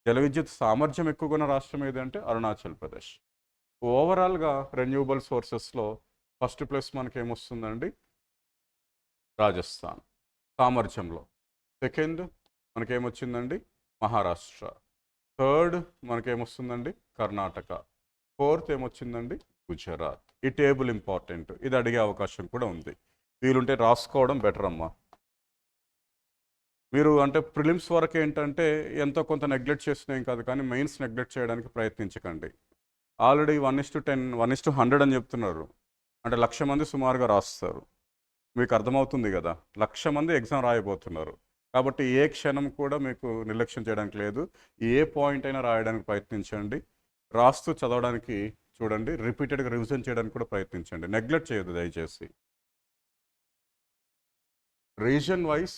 జల విద్యుత్ సామర్థ్యం ఎక్కువగా ఉన్న రాష్ట్రం ఏదంటే అరుణాచల్ ప్రదేశ్. ఓవరాల్గా రెన్యూబుల్ సోర్సెస్లో ఫస్ట్ ప్లేస్ మనకి ఏమొస్తుందండి? రాజస్థాన్ సామర్థ్యంలో. సెకండ్ మనకేమొచ్చిందండి? మహారాష్ట్ర. థర్డ్ మనకేమొస్తుందండి? కర్ణాటక. ఫోర్త్ ఏమొచ్చిందండి? గుజరాత్. ఈ టేబుల్ ఇంపార్టెంట్, ఇది అడిగే అవకాశం కూడా ఉంది. వీలుంటే రాసుకోవడం బెటర్ అమ్మా. మీరు అంటే ప్రిలిమ్స్ వరకు ఏంటంటే ఎంతో కొంత నెగ్లెక్ట్ చేస్తున్నాం కాదు, కానీ మెయిన్స్ నెగ్లెక్ట్ చేయడానికి ప్రయత్నించకండి. ఆల్రెడీ 1:10 1:100 అని చెప్తున్నారు. అంటే 1,00,000 మంది సుమారుగా రాస్తారు. మీకు అర్థమవుతుంది కదా, 1,00,000 మంది ఎగ్జామ్ రాయబోతున్నారు. కాబట్టి ఏ క్షణం కూడా మీకు నిర్లక్ష్యం చేయడానికి లేదు. ఏ పాయింట్ అయినా రాయడానికి ప్రయత్నించండి. రాస్తూ చదవడానికి చూడండి. రిపీటెడ్గా రివిజన్ చేయడానికి కూడా ప్రయత్నించండి. నెగ్లెక్ట్ చేయొద్దు దయచేసి. Reason wise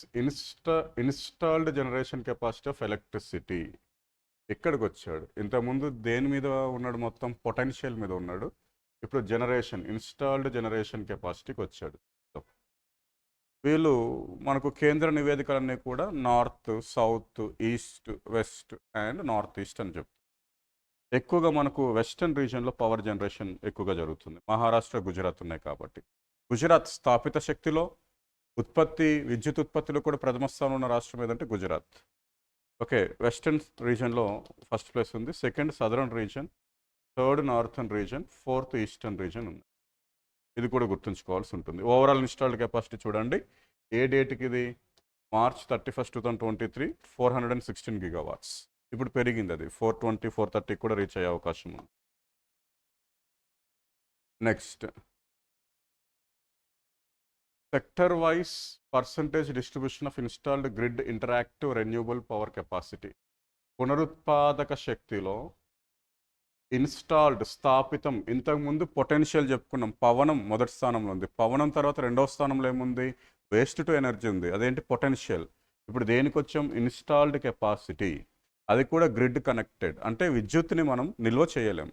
installed generation capacity of electricity. ఇక్కడికి వచ్చాడు. ఇంతకుముందు దేని మీద ఉన్నాడు? మొత్తం పొటెన్షియల్ మీద ఉన్నాడు. ఇప్పుడు ఇన్స్టాల్డ్ జనరేషన్ కెపాసిటీకి వచ్చాడు. వీళ్ళు మనకు కేంద్ర నివేదికలన్నీ కూడా north, south, east, west and north east అని చెప్తారు. ఎక్కువగా మనకు వెస్టర్న్ రీజియన్లో పవర్ జనరేషన్ ఎక్కువగా జరుగుతుంది. మహారాష్ట్ర, గుజరాత్ ఉన్నాయి కాబట్టి. గుజరాత్ స్థాపిత శక్తిలో విద్యుత్ ఉత్పత్తిలో కూడా ప్రథమ స్థానంలో ఉన్న రాష్ట్రం ఏదంటే గుజరాత్. ఓకే, వెస్టర్న్ రీజన్లో ఫస్ట్ ప్లేస్ ఉంది. Second southern region, third northern region, fourth eastern region ఉంది. ఇది కూడా గుర్తుంచుకోవాల్సి ఉంటుంది. ఓవరాల్ ఇన్స్టాల్డ్ కెపాసిటీ చూడండి. ఏ డేట్కి ఇది? March 31, 2023 416 GW. ఇప్పుడు పెరిగింది, అది 420, 430 కూడా రీచ్ అయ్యే అవకాశం ఉంది. Next sector wise percentage distribution of installed grid interactive renewable power capacity. పునరుత్పాదక శక్తిలో ఇన్స్టాల్డ్ స్థాపితం, ఇంతకుముందు పొటెన్షియల్ చెప్పుకున్నాం. పవనం మొదటి స్థానంలో ఉంది. పవనం తర్వాత రెండవ స్థానంలో ఏముంది? వేస్ట్ టు ఎనర్జీ ఉంది. అదేంటి? పొటెన్షియల్. ఇప్పుడు దేనికి వచ్చాం? Installed capacity. అది కూడా గ్రిడ్ కనెక్టెడ్. అంటే విద్యుత్తుని మనం నిల్వ చేయలేం,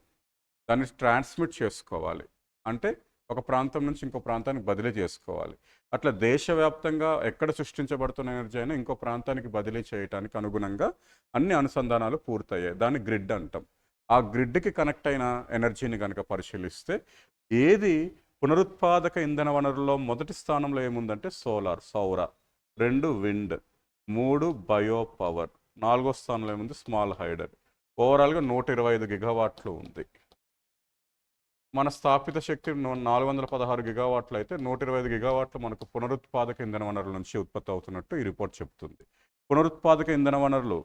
దాన్ని ట్రాన్స్మిట్ చేసుకోవాలి. అంటే ఒక ప్రాంతం నుంచి ఇంకో ప్రాంతానికి బదిలీ చేసుకోవాలి. అట్లా దేశవ్యాప్తంగా ఎక్కడ సృష్టించబడుతున్న ఎనర్జీ అయినా ఇంకో ప్రాంతానికి బదిలీ చేయడానికి అనుగుణంగా అన్ని అనుసంధానాలు పూర్తయ్యాయి. దాన్ని గ్రిడ్ అంటాం. ఆ గ్రిడ్కి కనెక్ట్ అయిన ఎనర్జీని కనుక పరిశీలిస్తే ఏది పునరుత్పాదక ఇంధన వనరుల్లో మొదటి స్థానంలో ఏముందంటే సోలార్, సౌర. 2 విండ్, 3 బయో పవర్, 4వ స్థానంలో ఏముంది? Small hider. ఓవరాల్గా 125 గిగావాట్లు ఉంది. మన స్థాపిత శక్తి 416 గిగావాట్లు అయితే 125 గిగావాట్లు మనకు పునరుత్పాదక ఇంధన వనరుల నుంచి ఉత్పత్తి అవుతున్నట్టు ఈ రిపోర్ట్ చెప్తుంది. పునరుత్పాదక ఇంధన వనరులు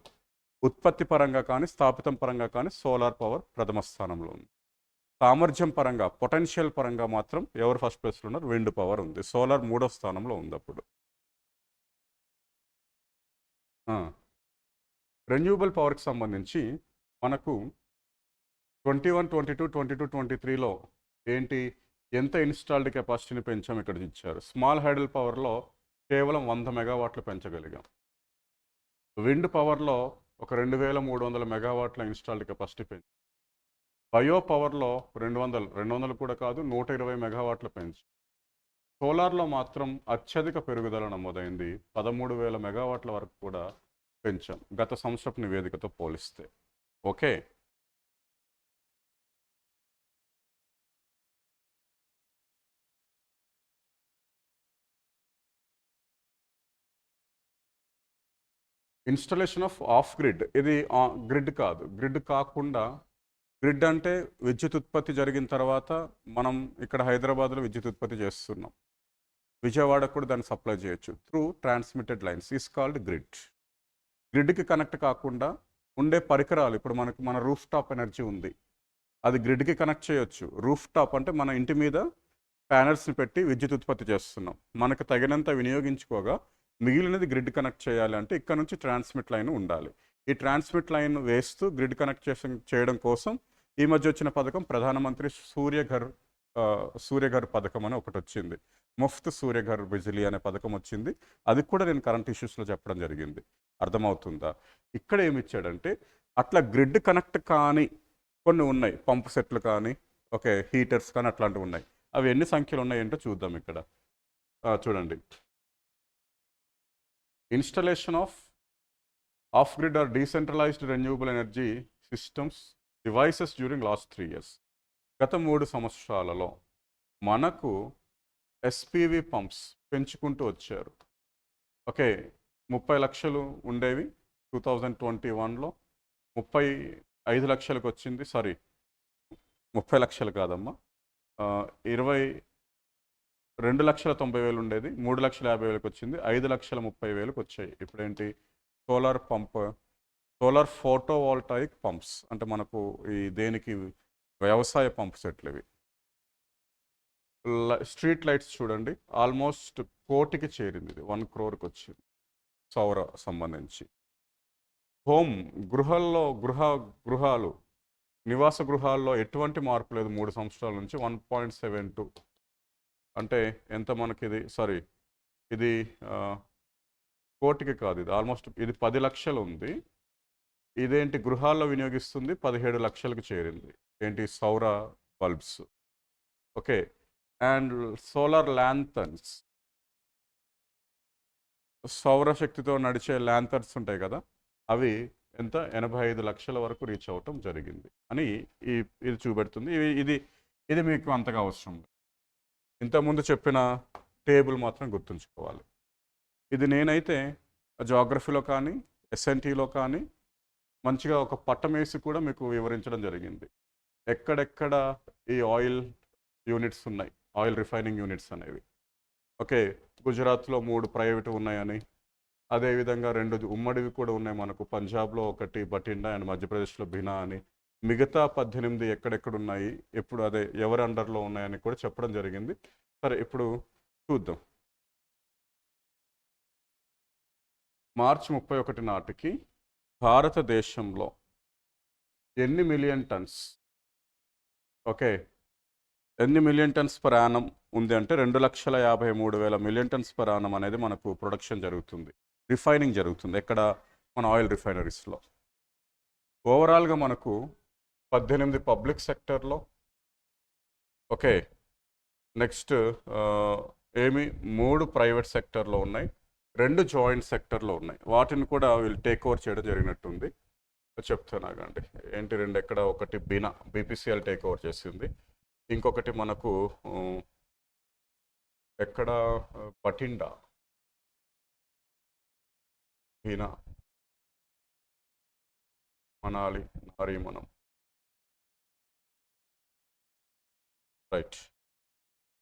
ఉత్పత్తి పరంగా కానీ స్థాపితం పరంగా కానీ సోలార్ పవర్ ప్రథమ స్థానంలో ఉంది. సామర్థ్యం పరంగా, పొటెన్షియల్ పరంగా మాత్రం ఎవరు ఫస్ట్ ప్లేస్లో ఉన్నారు? విండ్ పవర్ ఉంది. సోలార్ 3వ స్థానంలో ఉంది. అప్పుడు రెన్యూబుల్ పవర్కి సంబంధించి మనకు 21, 22, 22, 23లో ఏంటి, ఎంత ఇన్స్టాల్డ్ కెపాసిటీని పెంచాం ఇక్కడ ఇచ్చారు. స్మాల్ హైడల్ పవర్లో కేవలం 100 మెగావాట్లు పెంచగలిగాం. విండ్ పవర్లో ఒక 2,300 మెగావాట్ల ఇన్స్టాల్డ్ కెపాసిటీ పెంచి, బయో పవర్లో 200 కూడా కాదు, 120 మెగావాట్లు పెంచి, సోలార్లో మాత్రం అత్యధిక పెరుగుదల నమోదైంది. 13,000 మెగావాట్ల వరకు కూడా పెంచాం గత సంవత్సరపు నివేదికతో పోలిస్తే. Okay, installation of grid. ఇది గ్రిడ్ కాదు. గ్రిడ్ కాకుండా, గ్రిడ్ అంటే విద్యుత్ ఉత్పత్తి జరిగిన తర్వాత మనం ఇక్కడ హైదరాబాద్లో విద్యుత్ ఉత్పత్తి చేస్తున్నాం, విజయవాడకు కూడా దాన్ని సప్లై చేయొచ్చు through transmitted lines, is called grid. గ్రిడ్కి కనెక్ట్ కాకుండా ఉండే పరికరాలు, ఇప్పుడు మన రూఫ్ టాప్ ఎనర్జీ ఉంది. అది గ్రిడ్కి కనెక్ట్ చేయొచ్చు. రూఫ్ టాప్ అంటే మన ఇంటి మీద ప్యానల్స్ని పెట్టి విద్యుత్ ఉత్పత్తి చేస్తున్నాం. మనకు తగినంత వినియోగించుకోగా మిగిలినది గ్రిడ్ కనెక్ట్ చేయాలి అంటే ఇక్కడ నుంచి ట్రాన్స్మిట్ లైన్ ఉండాలి. ఈ ట్రాన్స్మిట్ లైన్ వేస్తూ గ్రిడ్ కనెక్ట్ చేయడం కోసం ఈ మధ్య వచ్చిన పథకం ప్రధానమంత్రి సూర్యఘర్ పథకం అని ఒకటి వచ్చింది. ముఫ్త్ సూర్యఘర్ బిజిలీ అనే పథకం వచ్చింది. అది కూడా నేను కరెంట్ ఇష్యూస్లో చెప్పడం జరిగింది. అర్థమవుతుందా? ఇక్కడ ఏమి ఇచ్చాడంటే అట్లా గ్రిడ్ కనెక్ట్ కానీ కొన్ని ఉన్నాయి, పంప్ సెట్లు కానీ ఓకే హీటర్స్ కానీ అట్లాంటివి ఉన్నాయి. అవి ఎన్ని సంఖ్యలు ఉన్నాయంటో చూద్దాం. ఇక్కడ చూడండి, installation of grid or decentralised renewable energy systems devices during last 3 years. గత 3 సంవత్సరాలలో మనకు ఎస్పీవి పంప్స్ పెంచుకుంటూ వచ్చారు. ఓకే, 30 లక్షలు ఉండేవి 2021లో 35 లక్షలకు వచ్చింది. సారీ 30 లక్షలు కాదమ్మా, 2,90,000 ఉండేది, 3,50,000 వచ్చింది, 5,30,000 వచ్చాయి. ఇప్పుడేంటి, solar pump, solar photovoltaic pumps అంటే మనకు ఈ దేనికి వ్యవసాయ పంప్ సెట్లు ఇవి. స్ట్రీట్ లైట్స్ చూడండి, ఆల్మోస్ట్ 1 కోటికి చేరింది, ఇది 1 crore వచ్చింది సౌర సంబంధించి. హోమ్ గృహాలు నివాస గృహాల్లో ఎటువంటి మార్పు లేదు 3 సంవత్సరాల నుంచి. 1.72 అంటే ఎంత మనకి ఇది, సారీ ఇది కోటికి కాదు, ఇది ఆల్మోస్ట్ ఇది 10 లక్షలు ఉంది. ఇదేంటి, గృహాల్లో వినియోగిస్తుంది 17 లక్షలకు చేరింది. ఏంటి, సౌర బల్బ్స్. ఓకే, అండ్ సోలార్ ల్యాంతర్న్స్, సౌరశక్తితో నడిచే ల్యాంతర్స్ ఉంటాయి కదా, అవి ఎంత 85 లక్షల వరకు రీచ్ అవ్వటం జరిగింది అని ఇది చూపెడుతుంది. ఇది మీకు అంతగా అవసరం లేదు. ఇంతకుముందు చెప్పిన టేబుల్ మాత్రం గుర్తుంచుకోవాలి. ఇది నేనైతే జాగ్రఫీలో కానీ ఎస్ఎన్టీలో కానీ మంచిగా ఒక పట్టం వేసి కూడా మీకు వివరించడం జరిగింది. ఎక్కడెక్కడ ఈ ఆయిల్ యూనిట్స్ ఉన్నాయి, ఆయిల్ రిఫైనింగ్ యూనిట్స్ అనేవి. ఓకే, గుజరాత్లో 3 ప్రైవేటు ఉన్నాయని, అదేవిధంగా 2 ఉమ్మడివి కూడా ఉన్నాయి మనకు. పంజాబ్లో ఒకటి బఠిండా అండ్ మధ్యప్రదేశ్లో బినా అని. మిగతా 18 ఎక్కడెక్కడ ఉన్నాయి, ఎప్పుడు అదే ఎవరి అండర్లో ఉన్నాయని కూడా చెప్పడం జరిగింది. సరే, ఇప్పుడు చూద్దాం. మార్చి 31 నాటికి భారతదేశంలో ఎన్ని మిలియన్ టన్స్, ఓకే ఎన్ని మిలియన్ టన్స్ పర్ యానం ఉంది అంటే 2,53,000 మిలియన్ టన్స్ పర్ యానం అనేది మనకు ప్రొడక్షన్ జరుగుతుంది, రిఫైనింగ్ జరుగుతుంది. ఎక్కడ, మన ఆయిల్ రిఫైనరీస్లో. ఓవరాల్గా మనకు 18 పబ్లిక్ సెక్టర్లో, ఓకే నెక్స్ట్ 3 ప్రైవేట్ సెక్టర్లో ఉన్నాయి, 2 జాయింట్ సెక్టర్లో ఉన్నాయి. వాటిని కూడా వీళ్ళు టేక్ ఓవర్ చేయడం జరిగినట్టుంది. చెప్తానాగండి ఏంటి, 2 ఎక్కడ, ఒకటి బినా బీపీసీఎల్ టేక్ ఓవర్ చేసింది, ఇంకొకటి మనకు ఎక్కడ బఠిండా, బినా, మనాలి, నారీమనం. రైట్,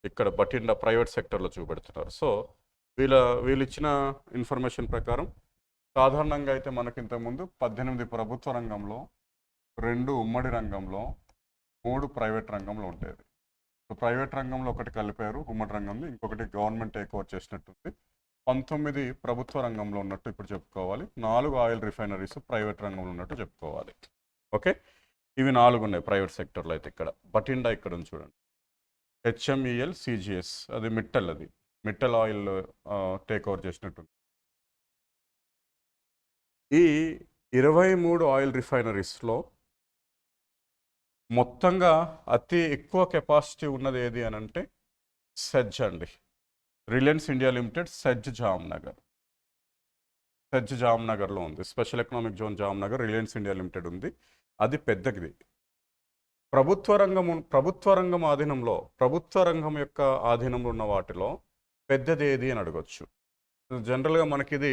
ఇక్కడ బఠిండా ప్రైవేట్ సెక్టర్లో చూపెడుతున్నారు. సో వీళ్ళు ఇచ్చిన ఇన్ఫర్మేషన్ ప్రకారం సాధారణంగా అయితే మనకి ఇంతకుముందు 18 ప్రభుత్వ రంగంలో, 2 ఉమ్మడి రంగంలో, 3 ప్రైవేట్ రంగంలో ఉండేది. ప్రైవేట్ రంగంలో ఒకటి కలిపారు, ఉమ్మడి రంగంలో ఇంకొకటి గవర్నమెంట్ టేక్ ఓవర్ చేసినట్టుంది. 19 ప్రభుత్వ రంగంలో ఉన్నట్టు ఇప్పుడు చెప్పుకోవాలి, 4 ఆయిల్ రిఫైనరీస్ ప్రైవేట్ రంగంలో ఉన్నట్టు చెప్పుకోవాలి. ఓకే, ఇవి 4 ఉన్నాయి ప్రైవేట్ సెక్టర్లో. అయితే ఇక్కడ బఠిండా ఇక్కడ ఉంది చూడండి, హెచ్ఎంఈఎల్ సిజిఎస్, అది మిట్టల్ ఆయిల్ టేక్ ఓవర్ చేసినట్టుంది. ఈ 23 ఆయిల్ రిఫైనరీస్లో మొత్తంగా అతి ఎక్కువ కెపాసిటీ ఉన్నది ఏది అని అంటే సెజ్ అండి. రిలయన్స్ ఇండియా లిమిటెడ్ సెజ్ జామ్నగర్లో ఉంది. Special economic zone Jamnagar Reliance India limited ఉంది, అది పెద్దది. ప్రభుత్వ రంగం ఆధీనంలో, ప్రభుత్వ రంగం యొక్క ఆధీనంలో ఉన్న వాటిలో పెద్దది ఏది అని అడగచ్చు. జనరల్గా మనకి ఇది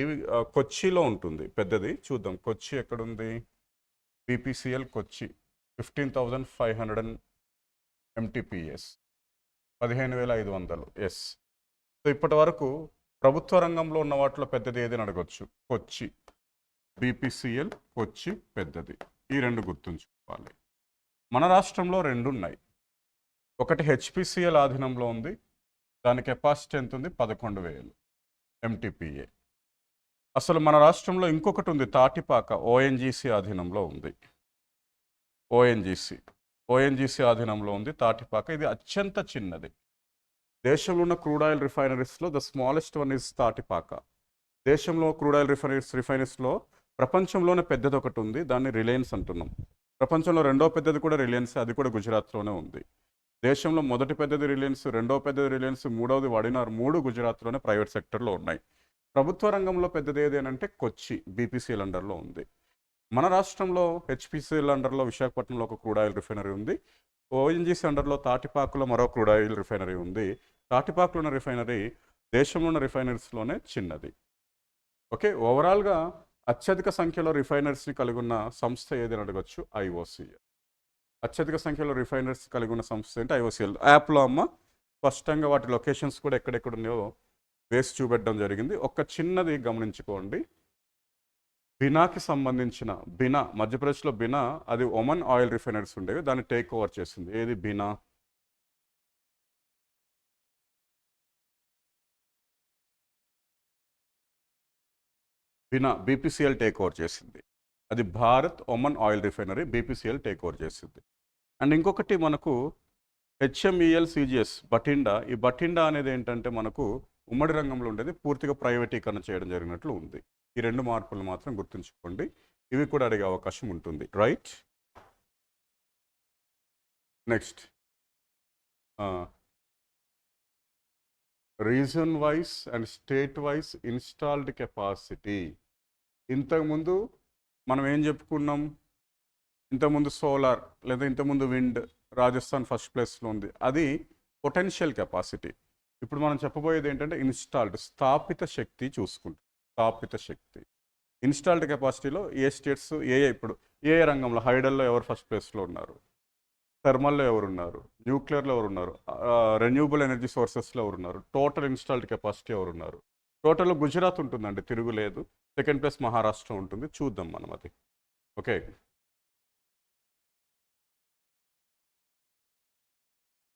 కొచ్చిలో ఉంటుంది పెద్దది. చూద్దాం, కొచ్చి ఎక్కడుంది, బీపీసీఎల్ కొచ్చి 15,500 MTPS, 15,500 ఎస్. సో ఇప్పటి వరకు ప్రభుత్వ రంగంలో ఉన్న వాటిలో పెద్దది ఏది అని అడగచ్చు. కొచ్చి, బీపీసీఎల్ కొచ్చి పెద్దది, ఈ 2 గుర్తుంచుకోవాలి. మన రాష్ట్రంలో రెండు ఉన్నాయి. ఒకటి హెచ్పిసిఎల్ ఆధీనంలో ఉంది, దాని కెపాసిటీ ఎంత ఉంది? 11,000 ఎంటీపీఏ. అసలు మన రాష్ట్రంలో ఇంకొకటి ఉంది, తాటిపాక, ఓఎన్జీసీ ఆధీనంలో ఉంది. ఓఎన్జీసీ ఆధీనంలో ఉంది తాటిపాక. ఇది అత్యంత చిన్నది. దేశంలో ఉన్న క్రూడ్ ఆయిల్ రిఫైనరీస్లో the smallest one is Tatipaka. దేశంలో క్రూడ్ ఆయిల్ రిఫైనరీస్లో ప్రపంచంలోనే పెద్దది ఒకటి ఉంది, దాన్ని రిలయన్స్ అంటున్నాం. ప్రపంచంలో రెండో పెద్దది కూడా రిలయన్స్, అది కూడా గుజరాత్లోనే ఉంది. దేశంలో మొదటి పెద్దది రిలయన్స్, రెండో పెద్దది రిలయన్స్, మూడవది వడినార్, మూడు గుజరాత్లోనే ప్రైవేట్ సెక్టర్లో ఉన్నాయి. ప్రభుత్వ రంగంలో పెద్దది ఏది అంటే కొచ్చి, బీపీసీఎల్ అండర్లో ఉంది. మన రాష్ట్రంలో హెచ్పిసిఎల్ అండర్లో విశాఖపట్నంలో ఒక క్రూడ్ ఆయిల్ రిఫైనరీ ఉంది. ఓఎన్జీసీ అండర్లో తాటిపాకులో మరో క్రూడ్ ఆయిల్ రిఫైనరీ ఉంది. తాటిపాకులో ఉన్న రిఫైనరీ దేశంలో ఉన్న రిఫైనరీస్లోనే చిన్నది. ఓకే, ఓవరాల్గా అత్యధిక సంఖ్యలో రిఫైనరీస్ని కలిగి ఉన్న సంస్థ ఏదని అడగచ్చు? ఐఓసిఎల్. అత్యధిక సంఖ్యలో రిఫైనరీస్ కలిగి ఉన్న సంస్థ ఏంటి? ఐఓసిఎల్. యాప్లో అమ్మ స్పష్టంగా వాటి లొకేషన్స్ కూడా ఎక్కడెక్కడ ఉన్నాయో వేసి చూపెట్టడం జరిగింది. ఒక చిన్నది గమనించుకోండి, బినాకి సంబంధించిన బినా, మధ్యప్రదేశ్లో బినా, అది ఒమన్ ఆయిల్ రిఫైనరీస్ ఉండేవి, దాన్ని టేక్ ఓవర్ చేసింది. ఏది? బినా. బీపీసీఎల్ టేక్ ఓవర్ చేసింది. అది Bharat Oman oil refinery, BPCL take over చేసింది. అండ్ ఇంకొకటి మనకు హెచ్ఎంఈఎల్ సిజిఎస్, బఠిండా. ఈ బఠిండా అనేది ఏంటంటే మనకు ఉమ్మడి రంగంలో ఉండేది, పూర్తిగా ప్రైవేటీకరణ చేయడం జరిగినట్లు ఉంది. ఈ రెండు మార్పులు మాత్రం గుర్తుంచుకోండి, ఇవి కూడా అడిగే అవకాశం ఉంటుంది. Right, next reason wise and state wise installed capacity. ఇంతకుముందు మనం ఏం చెప్పుకున్నాం? ఇంతకుముందు సోలార్ లేదా ఇంతకుముందు విండ్, రాజస్థాన్ ఫస్ట్ ప్లేస్లో ఉంది, అది పొటెన్షియల్ కెపాసిటీ. ఇప్పుడు మనం చెప్పబోయేది ఏంటంటే ఇన్స్టాల్డ్, స్థాపిత శక్తి చూసుకుంటాం. స్థాపిత శక్తి. ఇన్స్టాల్డ్ కెపాసిటీలో ఏ స్టేట్స్ ఇప్పుడు ఏ రంగంలో? హైడల్లో ఎవరు ఫస్ట్ ప్లేస్లో ఉన్నారు? థర్మల్లో ఎవరున్నారు? న్యూక్లియర్లో ఎవరున్నారు? రెన్యూబుల్ ఎనర్జీ సోర్సెస్లో ఎవరున్నారు? టోటల్ ఇన్స్టాల్డ్ కెపాసిటీ ఎవరున్నారు? టోటల్ గుజరాత్ ఉంటుందండి, తిరుగులేదు. సెకండ్ ప్లేస్ మహారాష్ట్ర ఉంటుంది. చూద్దాం మనం అది. ఓకే,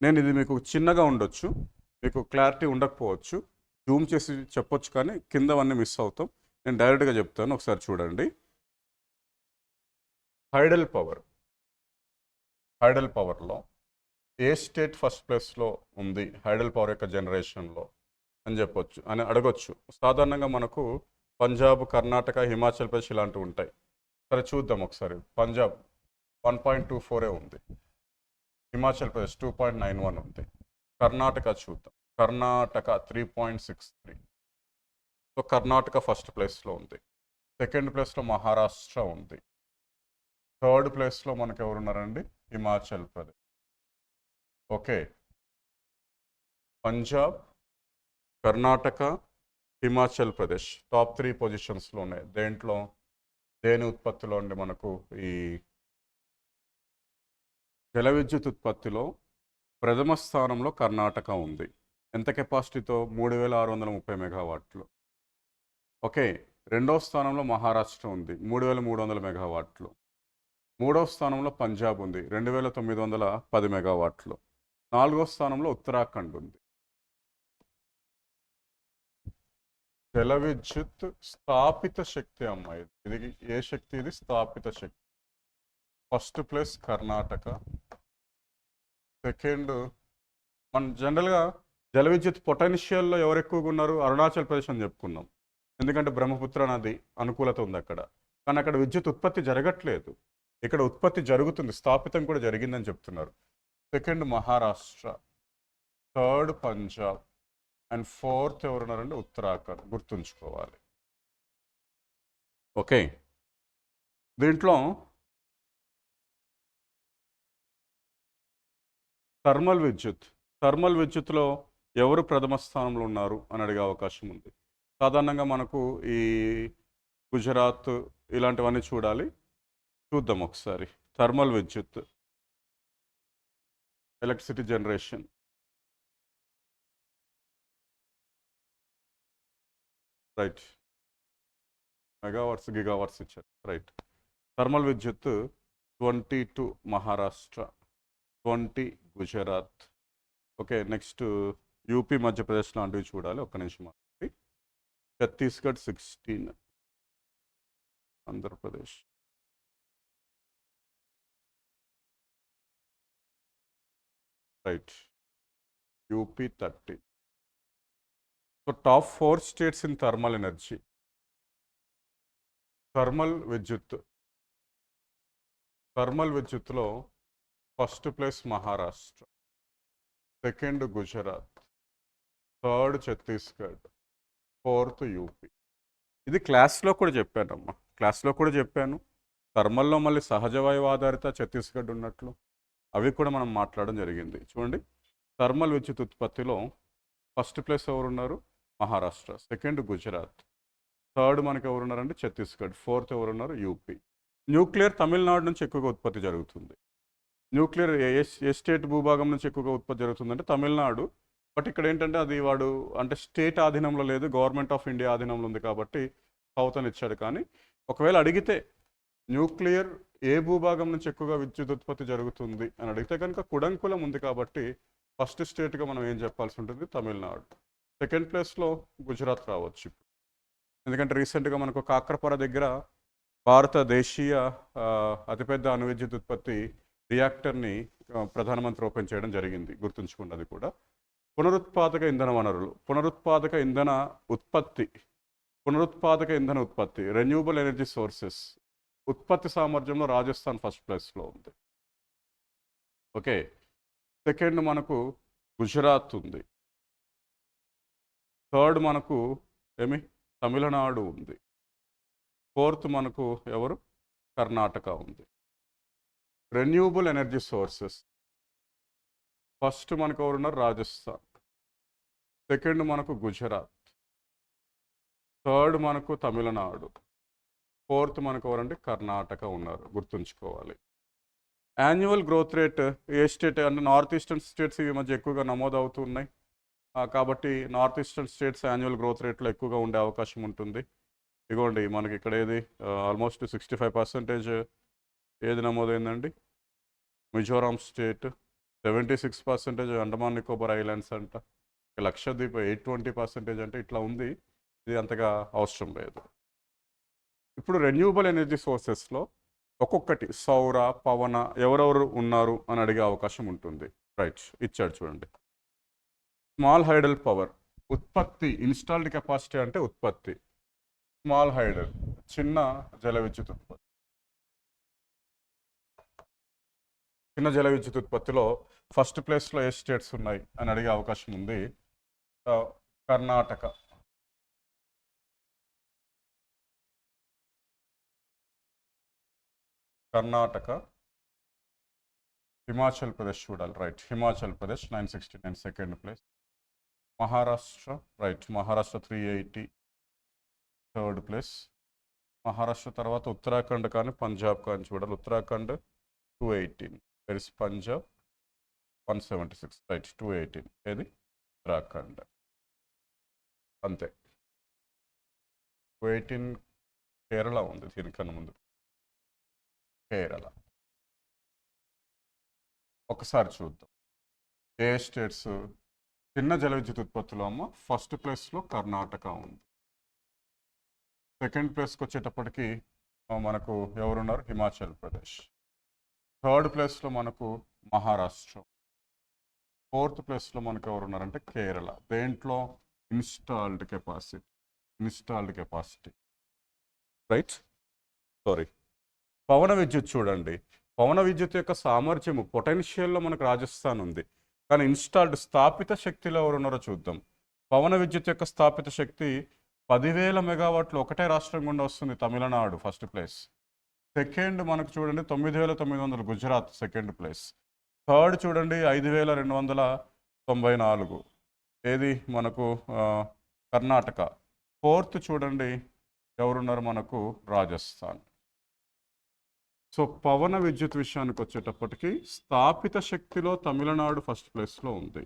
నేను ఇది మీకు చిన్నగా ఉండొచ్చు, మీకు క్లారిటీ ఉండకపోవచ్చు, జూమ్ చేసి చెప్పొచ్చు, కానీ కిందవన్నీ మిస్ అవుతాం. నేను డైరెక్ట్గా చెప్తాను, ఒకసారి చూడండి. హైడల్ పవర్లో ఏ స్టేట్ ఫస్ట్ ప్లేస్లో ఉంది హైడల్ పవర్ యొక్క జనరేషన్లో అని చెప్పొచ్చు అని అడగొచ్చు. సాధారణంగా మనకు పంజాబ్, కర్ణాటక, హిమాచల్ ప్రదేశ్ ఇలాంటివి ఉంటాయి. సరే చూద్దాం ఒకసారి. పంజాబ్ 1.24 ఉంది, హిమాచల్ ప్రదేశ్ 2.91 ఉంది, కర్ణాటక చూద్దాం, కర్ణాటక 3.63. సో కర్ణాటక ఫస్ట్ ప్లేస్లో ఉంది. సెకండ్ ప్లేస్లో మహారాష్ట్ర ఉంది. థర్డ్ ప్లేస్లో మనకు ఎవరున్నారండి? హిమాచల్ ప్రదేశ్. ఓకే, పంజాబ్, కర్ణాటక, హిమాచల్ ప్రదేశ్ టాప్ 3 పొజిషన్స్లో ఉన్నాయి. దేని ఉత్పత్తిలో అండి? మనకు ఈ జల విద్యుత్ ఉత్పత్తిలో ప్రథమ స్థానంలో కర్ణాటక ఉంది. ఎంత కెపాసిటీతో? 3,630 మెగావాట్లు. ఓకే, రెండవ స్థానంలో మహారాష్ట్ర ఉంది, 3,300 మెగావాట్లు. మూడవ స్థానంలో పంజాబ్ ఉంది, 2,910 మెగావాట్లు. నాలుగో స్థానంలో ఉత్తరాఖండ్ ఉంది. జల విద్యుత్ స్థాపిత శక్తి అమ్మాయి, ఇది ఏ శక్తి? ఇది స్థాపిత శక్తి. First place Karnataka. సెకండ్, మనం జనరల్గా జల విద్యుత్ పొటెన్షియల్లో ఎవరు ఎక్కువగా ఉన్నారు? అరుణాచల్ ప్రదేశ్ అని చెప్పుకున్నాం, ఎందుకంటే బ్రహ్మపుత్ర నది అనుకూలత ఉంది అక్కడ. కానీ అక్కడ విద్యుత్ ఉత్పత్తి జరగట్లేదు, ఇక్కడ ఉత్పత్తి జరుగుతుంది, స్థాపితం కూడా జరిగిందని చెప్తున్నారు. Second Maharashtra, third Punjab, and fourth ఎవరున్నారంటే ఉత్తరాఖండ్. గుర్తుంచుకోవాలి. ఓకే, దీంట్లో థర్మల్ విద్యుత్లో ఎవరు ప్రథమ స్థానంలో ఉన్నారు అని అడిగే అవకాశం ఉంది. సాధారణంగా మనకు ఈ గుజరాత్ ఇలాంటివన్నీ చూడాలి. చూద్దాం ఒకసారి. థర్మల్ విద్యుత్, electricity generation. Right, megawatts gigawatts ఇచ్చారు. రైట్, థర్మల్ విద్యుత్ 22 Maharashtra, 20 Gujarat. Okay, next UP Madhya Pradesh లాంటివి చూడాలి. ఒక్క నిమిషం ఆగండి. Chhattisgarh 16, Andhra Pradesh, right, UP 30. So top 4 states in thermal energy. Thermal విద్యుత్తులో first place Maharashtra, second Gujarat, third Chhattisgarh, fourth UP. ఇది క్లాస్లో కూడా చెప్పానమ్మా, క్లాస్లో కూడా చెప్పాను. థర్మల్లో మళ్ళీ సహజ వాయువు ఆధారిత ఛత్తీస్గఢ్ ఉన్నట్లు అవి కూడా మనం మాట్లాడడం జరిగింది. చూడండి, థర్మల్ విద్యుత్ ఉత్పత్తిలో ఫస్ట్ ప్లేస్ ఎవరున్నారు? మహారాష్ట్ర, సెకండ్ గుజరాత్, థర్డ్ మనకి ఎవరున్నారంటే ఛత్తీస్గఢ్, ఫోర్త్ ఎవరున్నారు? యూపీ. న్యూక్లియర్ తమిళనాడు నుంచి ఎక్కువగా ఉత్పత్తి జరుగుతుంది. న్యూక్లియర్ ఏ స్టేట్ భూభాగం నుంచి ఎక్కువగా ఉత్పత్తి జరుగుతుందంటే తమిళనాడు. బట్ ఇక్కడ ఏంటంటే అది వాడు అంటే స్టేట్ ఆధీనంలో లేదు, గవర్నమెంట్ ఆఫ్ ఇండియా ఆధీనంలో ఉంది కాబట్టి సౌత్ అని ఇచ్చాడు. కానీ ఒకవేళ అడిగితే న్యూక్లియర్ ఏ భూభాగం నుంచి ఎక్కువగా విద్యుత్ ఉత్పత్తి జరుగుతుంది అని అడిగితే కనుక కుడంకులం ఉంది కాబట్టి ఫస్ట్ స్టేట్గా మనం ఏం చెప్పాల్సి ఉంటుంది? తమిళనాడు. సెకండ్ ప్లేస్లో గుజరాత్ రావచ్చు ఇప్పుడు, ఎందుకంటే రీసెంట్గా మనకు కాక్రపుర దగ్గర భారతదేశీయ అతిపెద్ద అణు విద్యుత్ ఉత్పత్తి రియాక్టర్ని ప్రధానమంత్రి ఓపెన్ చేయడం జరిగింది, గుర్తుంచుకున్నది కూడా. పునరుత్పాదక ఇంధన వనరులు, పునరుత్పాదక ఇంధన ఉత్పత్తి, రెన్యూబుల్ ఎనర్జీ సోర్సెస్ ఉత్పత్తి సామర్థ్యంలో రాజస్థాన్ ఫస్ట్ ప్లేస్లో ఉంది. ఓకే, సెకండ్ మనకు గుజరాత్ ఉంది, థర్డ్ మనకు తమిళనాడు ఉంది, ఫోర్త్ మనకు ఎవరు? కర్ణాటక ఉంది. రెన్యూబుల్ ఎనర్జీ సోర్సెస్ ఫస్ట్ మనకు ఎవరున్నారు? రాజస్థాన్, సెకండ్ మనకు గుజరాత్, థర్డ్ మనకు తమిళనాడు, ఫోర్త్ మనకు ఎవరంటే కర్ణాటక ఉన్నారు, గుర్తుంచుకోవాలి. యాన్యువల్ గ్రోత్ రేట్ ఏ స్టేట్ అంటే నార్త్ ఈస్టర్న్ స్టేట్స్ ఈ మధ్య ఎక్కువగా నమోదవుతున్నాయి కాబట్టి north eastern states annual growth రేట్లో ఎక్కువగా ఉండే అవకాశం ఉంటుంది. ఇగోండి మనకి ఇక్కడ ఏది ఆల్మోస్ట్ 65% ఏది నమోదైందండి? మిజోరాం స్టేట్. 76% అండమాన్ నికోబార్ ఐలాండ్స్ అంట. లక్షద్వీప్ 820% అంటే ఇట్లా ఉంది. ఇది అంతగా అవసరం లేదు. ఇప్పుడు రెన్యూబుల్ ఎనర్జీ సోర్సెస్లో ఒక్కొక్కటి సౌర, పవన ఎవరెవరు ఉన్నారు అని అడిగే అవకాశం ఉంటుంది. రైట్, ఇచ్చాడు చూడండి. స్మాల్ హైడల్ పవర్ ఉత్పత్తి, ఇన్స్టాల్డ్ కెపాసిటీ అంటే ఉత్పత్తి. స్మాల్ హైడల్ చిన్న జల విద్యుత్ ఉత్పత్తి. చిన్న జల విద్యుత్ ఉత్పత్తిలో ఫస్ట్ ప్లేస్లో ఏ స్టేట్స్ ఉన్నాయి అని అడిగే అవకాశం ఉంది. కర్ణాటక, హిమాచల్ ప్రదేశ్ చూడాలి. Right, Himachal Pradesh 969 second place. Maharashtra, right, Maharashtra 380 third place. Maharashtra తర్వాత ఉత్తరాఖండ్ కానీ పంజాబ్ కానీ చూడాలి. Uttarakhand 218, where is Punjab 176, right, 218 ఏది? ఉత్తరాఖండ్. అంతే. 218 కేరళ ఉంది దీనికన్నా ముందు. కేరళ. ఒకసారి చూద్దాం ఏ స్టేట్స్ చిన్న జల విద్యుత్ ఉత్పత్తిలో అమ్మ. ఫస్ట్ ప్లేస్లో కర్ణాటక ఉంది. సెకండ్ ప్లేస్కి వచ్చేటప్పటికి మనకు ఎవరున్నారు? హిమాచల్ ప్రదేశ్. థర్డ్ ప్లేస్లో మనకు మహారాష్ట్ర. ఫోర్త్ ప్లేస్లో మనకు ఎవరున్నారంటే కేరళ. దేంట్లో? Installed capacity. Right, sorry. పవన విద్యుత్ చూడండి. పవన విద్యుత్ యొక్క సామర్థ్యము పొటెన్షియల్లో మనకు రాజస్థాన్ ఉంది, కానీ ఇన్స్టాల్డ్ స్థాపిత శక్తిలో ఎవరున్నారో చూద్దాం. పవన విద్యుత్ యొక్క స్థాపిత శక్తి 10,000 మెగావాట్లు ఒకటే రాష్ట్రం గుండా వస్తుంది, తమిళనాడు ఫస్ట్ ప్లేస్. సెకండ్ మనకు చూడండి 9,900 గుజరాత్ సెకండ్ ప్లేస్. థర్డ్ చూడండి 5,294 ఏది మనకు కర్ణాటక. ఫోర్త్ చూడండి ఎవరున్నారు మనకు? రాజస్థాన్. సో పవన విద్యుత్ విషయానికి వచ్చేటప్పటికి స్థాపిత శక్తిలో తమిళనాడు ఫస్ట్ ప్లేస్లో ఉంది,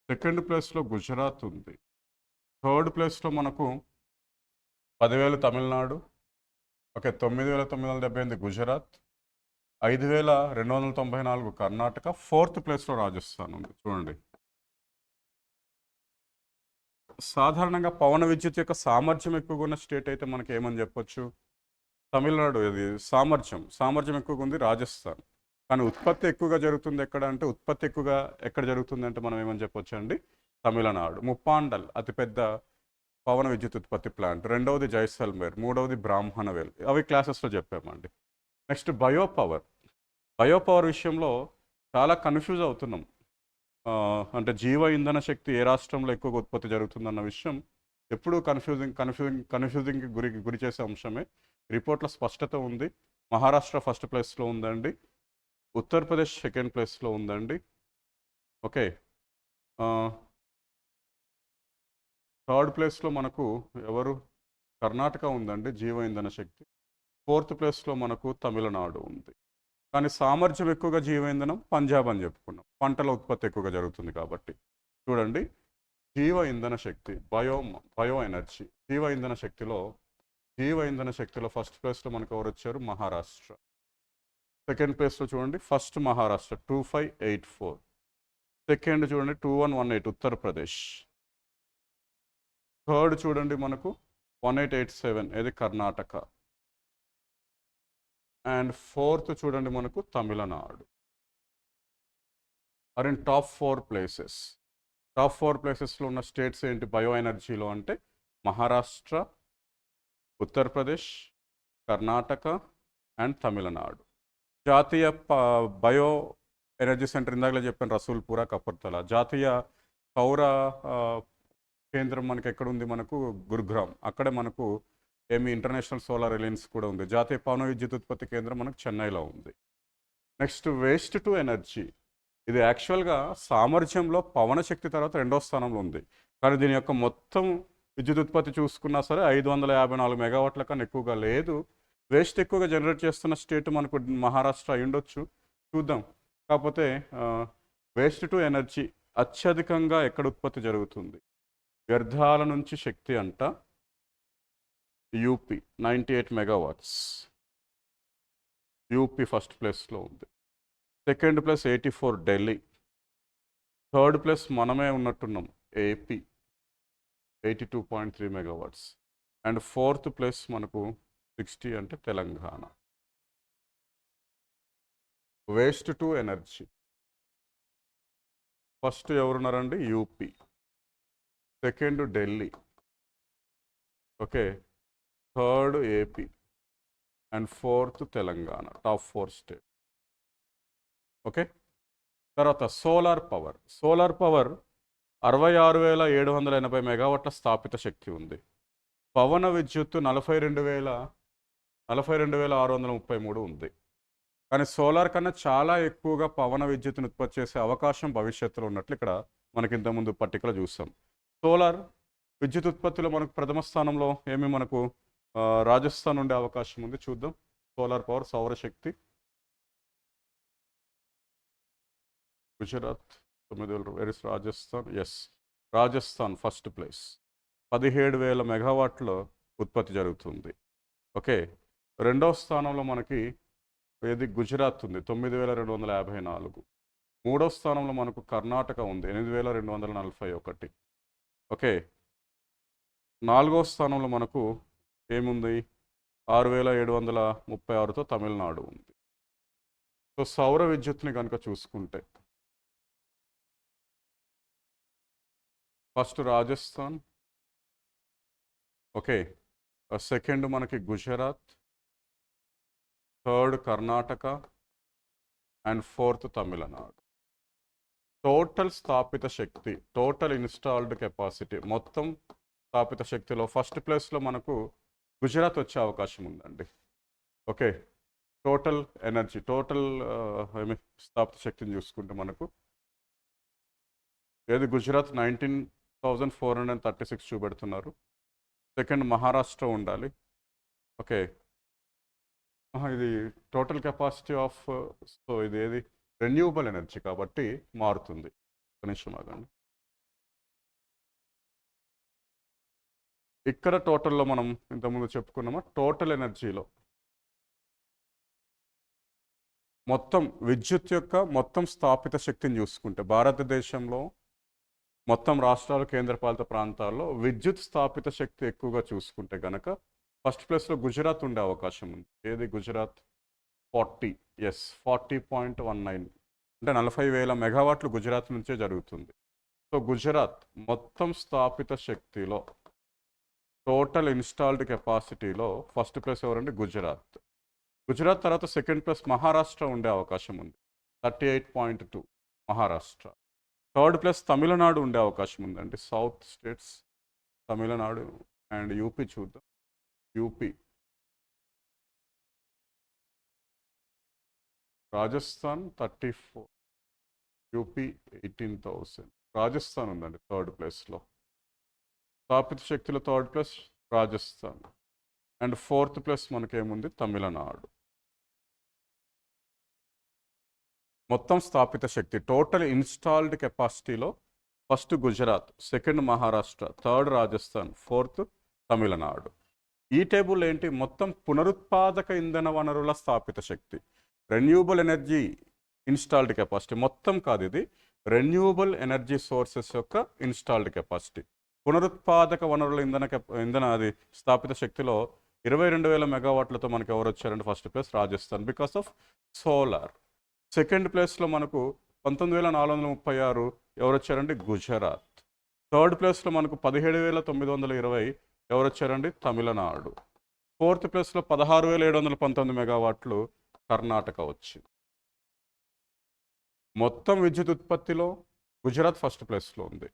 సెకండ్ ప్లేస్లో గుజరాత్ ఉంది, థర్డ్ ప్లేస్లో మనకు 10,000 తమిళనాడు, ఓకే, 9,978 గుజరాత్, 5294 కర్ణాటక, 4th ప్లేస్లో రాజస్థాన్ ఉంది. చూడండి, సాధారణంగా పవన విద్యుత్ యొక్క సామర్థ్యం ఎక్కువగా ఉన్న స్టేట్ అయితే మనకి ఏమని చెప్పొచ్చు? తమిళనాడు. ఇది సామర్థ్యం ఎక్కువగా ఉంది రాజస్థాన్. కానీ ఉత్పత్తి ఎక్కువగా జరుగుతుంది ఎక్కడ అంటే, ఉత్పత్తి ఎక్కువగా ఎక్కడ జరుగుతుంది అంటే మనం ఏమని చెప్పొచ్చు అండి? తమిళనాడు. ముప్పాండల్ అతిపెద్ద పవన విద్యుత్ ఉత్పత్తి ప్లాంట్. రెండవది జైసల్మేర్. మూడవది బ్రాహ్మణవేల్. అవి క్లాసెస్లో చెప్పామండి. నెక్స్ట్ బయోపవర్ విషయంలో చాలా కన్ఫ్యూజ్ అవుతున్నాం. అంటే జీవ ఇంధన శక్తి ఏ రాష్ట్రంలో ఎక్కువగా ఉత్పత్తి జరుగుతుందన్న విషయం ఎప్పుడూ కన్ఫ్యూజింగ్కి గురి చేసే అంశమే. రిపోర్ట్లో స్పష్టత ఉంది. మహారాష్ట్ర ఫస్ట్ ప్లేస్లో ఉందండి, ఉత్తరప్రదేశ్ సెకండ్ ప్లేస్లో ఉందండి. ఓకే, థర్డ్ ప్లేస్లో మనకు ఎవరు? కర్ణాటక ఉందండి, జీవ ఇంధన శక్తి. 4th ప్లేస్లో మనకు తమిళనాడు ఉంది. కానీ సామర్థ్యం ఎక్కువగా జీవ ఇంధనం పంజాబ్ అని చెప్పుకున్నాం, పంటల ఉత్పత్తి ఎక్కువగా జరుగుతుంది కాబట్టి. చూడండి, జీవ ఇంధన శక్తి, బయో ఎనర్జీ, జీవ ఇంధన శక్తిలో ఫస్ట్ ప్లేస్లో మనకు ఎవరు వచ్చారు? మహారాష్ట్ర. సెకండ్ ప్లేస్లో చూడండి, ఫస్ట్ మహారాష్ట్ర 2584, సెకండ్ చూడండి 2118 ఉత్తరప్రదేశ్, థర్డ్ చూడండి మనకు 1887 ఇది కర్ణాటక, అండ్ 4th చూడండి మనకు Tamil Nadu. Are in top 4 places. Top 4 ప్లేసెస్లో ఉన్న స్టేట్స్ ఏంటి బయో ఎనర్జీలో అంటే? మహారాష్ట్ర, ఉత్తరప్రదేశ్, కర్ణాటక అండ్ తమిళనాడు. జాతీయ బయో ఎనర్జీ సెంటర్ ఇందాకలే చెప్పాను, రసూల్పురా, కపర్తల. జాతీయ సౌర కేంద్రం మనకి ఎక్కడుంది? మనకు గురుగ్రామ్. అక్కడే మనకు ఇంటర్నేషనల్ సోలార్ అలయన్స్ కూడా ఉంది. జాతీయ పవన విద్యుత్ ఉత్పత్తి కేంద్రం మనకు చెన్నైలో ఉంది. Next waste to energy. ఇది యాక్చువల్గా సామర్థ్యంలో పవన శక్తి తర్వాత 2వ స్థానంలో ఉంది. కానీ దీని యొక్క మొత్తం విద్యుత్ ఉత్పత్తి చూసుకున్నా సరే 554 మెగావాట్ల కన్నా ఎక్కువగా లేదు. వేస్ట్ ఎక్కువగా జనరేట్ చేస్తున్న స్టేట్ మనకు మహారాష్ట్ర అయి ఉండొచ్చు, చూద్దాం. కాకపోతే వేస్ట్ టు ఎనర్జీ అత్యధికంగా ఎక్కడ ఉత్పత్తి జరుగుతుంది? వ్యర్థాల నుంచి శక్తి అంట. UP 98 megawatts. యూపీ ఫస్ట్ ప్లేస్లో ఉంది. Second place 84 Delhi. Third place మనమే ఉన్నట్టున్నాం, AP 82.3 megawatts. And 4th place మనకు 60 అంటే Telangana. Waste to energy first ఎవరున్నారండి? UP, second Delhi, okay, third AP and 4th Telangana. Top 4 state. Okay, తర్వాత సోలార్ పవర్ 66,780 మెగావాట్ల స్థాపిత శక్తి ఉంది. పవన విద్యుత్తు 42,633 ఉంది. కానీ సోలార్ కన్నా చాలా ఎక్కువగా పవన విద్యుత్తును ఉత్పత్తి చేసే అవకాశం భవిష్యత్తులో ఉన్నట్లు ఇక్కడ మనకి ఇంతకుముందు పట్టికలో చూస్తాం. సోలార్ విద్యుత్ ఉత్పత్తిలో మనకు ప్రథమ స్థానంలో మనకు రాజస్థాన్ ఉండే అవకాశం ఉంది. చూద్దాం. సోలార్ పవర్, సౌరశక్తి. Gujarat 9,000. Rajasthan, yes, Rajasthan first place 17,000 మెగావాట్ల ఉత్పత్తి జరుగుతుంది. ఓకే, రెండవ స్థానంలో మనకి ఏది? గుజరాత్ ఉంది, 9,254. మూడవ స్థానంలో మనకు కర్ణాటక ఉంది, 8,241. ఓకే, నాలుగవ స్థానంలో మనకు ఏముంది? 6,736తో తమిళనాడు ఉంది. సో సౌర విద్యుత్ని కనుక చూసుకుంటే ఫస్ట్ రాజస్థాన్, ఓకే, సెకండ్ మనకి Gujarat, third Karnataka and 4th Tamil Nadu. Total స్థాపిత శక్తి, టోటల్ ఇన్స్టాల్డ్ కెపాసిటీ, మొత్తం స్థాపిత శక్తిలో ఫస్ట్ ప్లేస్లో మనకు గుజరాత్ వచ్చే అవకాశం ఉందండి. ఓకే, టోటల్ ఎనర్జీ, టోటల్ స్థాపిత శక్తిని చూసుకుంటే మనకు ఏది? గుజరాత్ 19,436 చూపెడుతున్నారు. సెకండ్ మహారాష్ట్ర ఉండాలి. ఓకే, ఇది టోటల్ కెపాసిటీ ఆఫ్, సో ఇది ఏది? రెన్యూవబుల్ ఎనర్జీ కాబట్టి మారుతుంది. నిమిషం ఆగండి. ఇక్కడ టోటల్లో మనం ఇంతకుముందు చెప్పుకున్నామా, టోటల్ ఎనర్జీలో మొత్తం విద్యుత్ యొక్క మొత్తం స్థాపిత శక్తిని చూసుకుంటే భారతదేశంలో మొత్తం రాష్ట్రాలు కేంద్రపాలిత ప్రాంతాల్లో విద్యుత్ స్థాపిత శక్తి ఎక్కువగా చూసుకుంటే కనుక ఫస్ట్ ప్లేస్లో గుజరాత్ ఉండే అవకాశం ఉంది. ఏది గుజరాత్? 40.19 అంటే 40,000 మెగావాట్లు గుజరాత్ నుంచే జరుగుతుంది. సో గుజరాత్ మొత్తం స్థాపిత శక్తిలో టోటల్ ఇన్స్టాల్డ్ కెపాసిటీలో ఫస్ట్ ప్లేస్ ఎవరండి? గుజరాత్. గుజరాత్ తర్వాత సెకండ్ ప్లేస్ మహారాష్ట్ర ఉండే అవకాశం ఉంది, 38.2 మహారాష్ట్ర. థర్డ్ ప్లేస్ తమిళనాడు ఉండే అవకాశం ఉందండి. South states Tamil Nadu and UP చూద్దాం. UP, Rajasthan 34, UP 18,000. రాజస్థాన్ ఉందండి థర్డ్ ప్లేస్లో. స్థాపిత శక్తిలో third place Rajasthan and fourth place మనకేముంది? తమిళనాడు. మొత్తం స్థాపిత శక్తి టోటల్ ఇన్స్టాల్డ్ కెపాసిటీలో first Gujarat, second Maharashtra, third Rajasthan, fourth Tamil Nadu. ఈ టేబుల్ ఏంటి? మొత్తం పునరుత్పాదక ఇంధన వనరుల స్థాపిత శక్తి, రెన్యూబుల్ ఎనర్జీ ఇన్స్టాల్డ్ కెపాసిటీ. మొత్తం కాదు, ఇది రెన్యూబుల్ ఎనర్జీ సోర్సెస్ యొక్క ఇన్స్టాల్డ్ కెపాసిటీ. పునరుత్పాదక వనరుల ఇంధన అది స్థాపిత శక్తిలో 22,000 మెగావాట్లతో మనకు ఎవరు వచ్చారంటే first place Rajasthan, because of solar. Second ప్లేస్లో మనకు 19,436 ఎవరు వచ్చారండి? గుజరాత్. థర్డ్ ప్లేస్లో మనకు 17,920 ఎవరు వచ్చారండి? తమిళనాడు. ఫోర్త్ ప్లేస్లో 16,719 మెగావాట్లు కర్ణాటక వచ్చింది. మొత్తం విద్యుత్ ఉత్పత్తిలో గుజరాత్ ఫస్ట్ ప్లేస్లో ఉంది.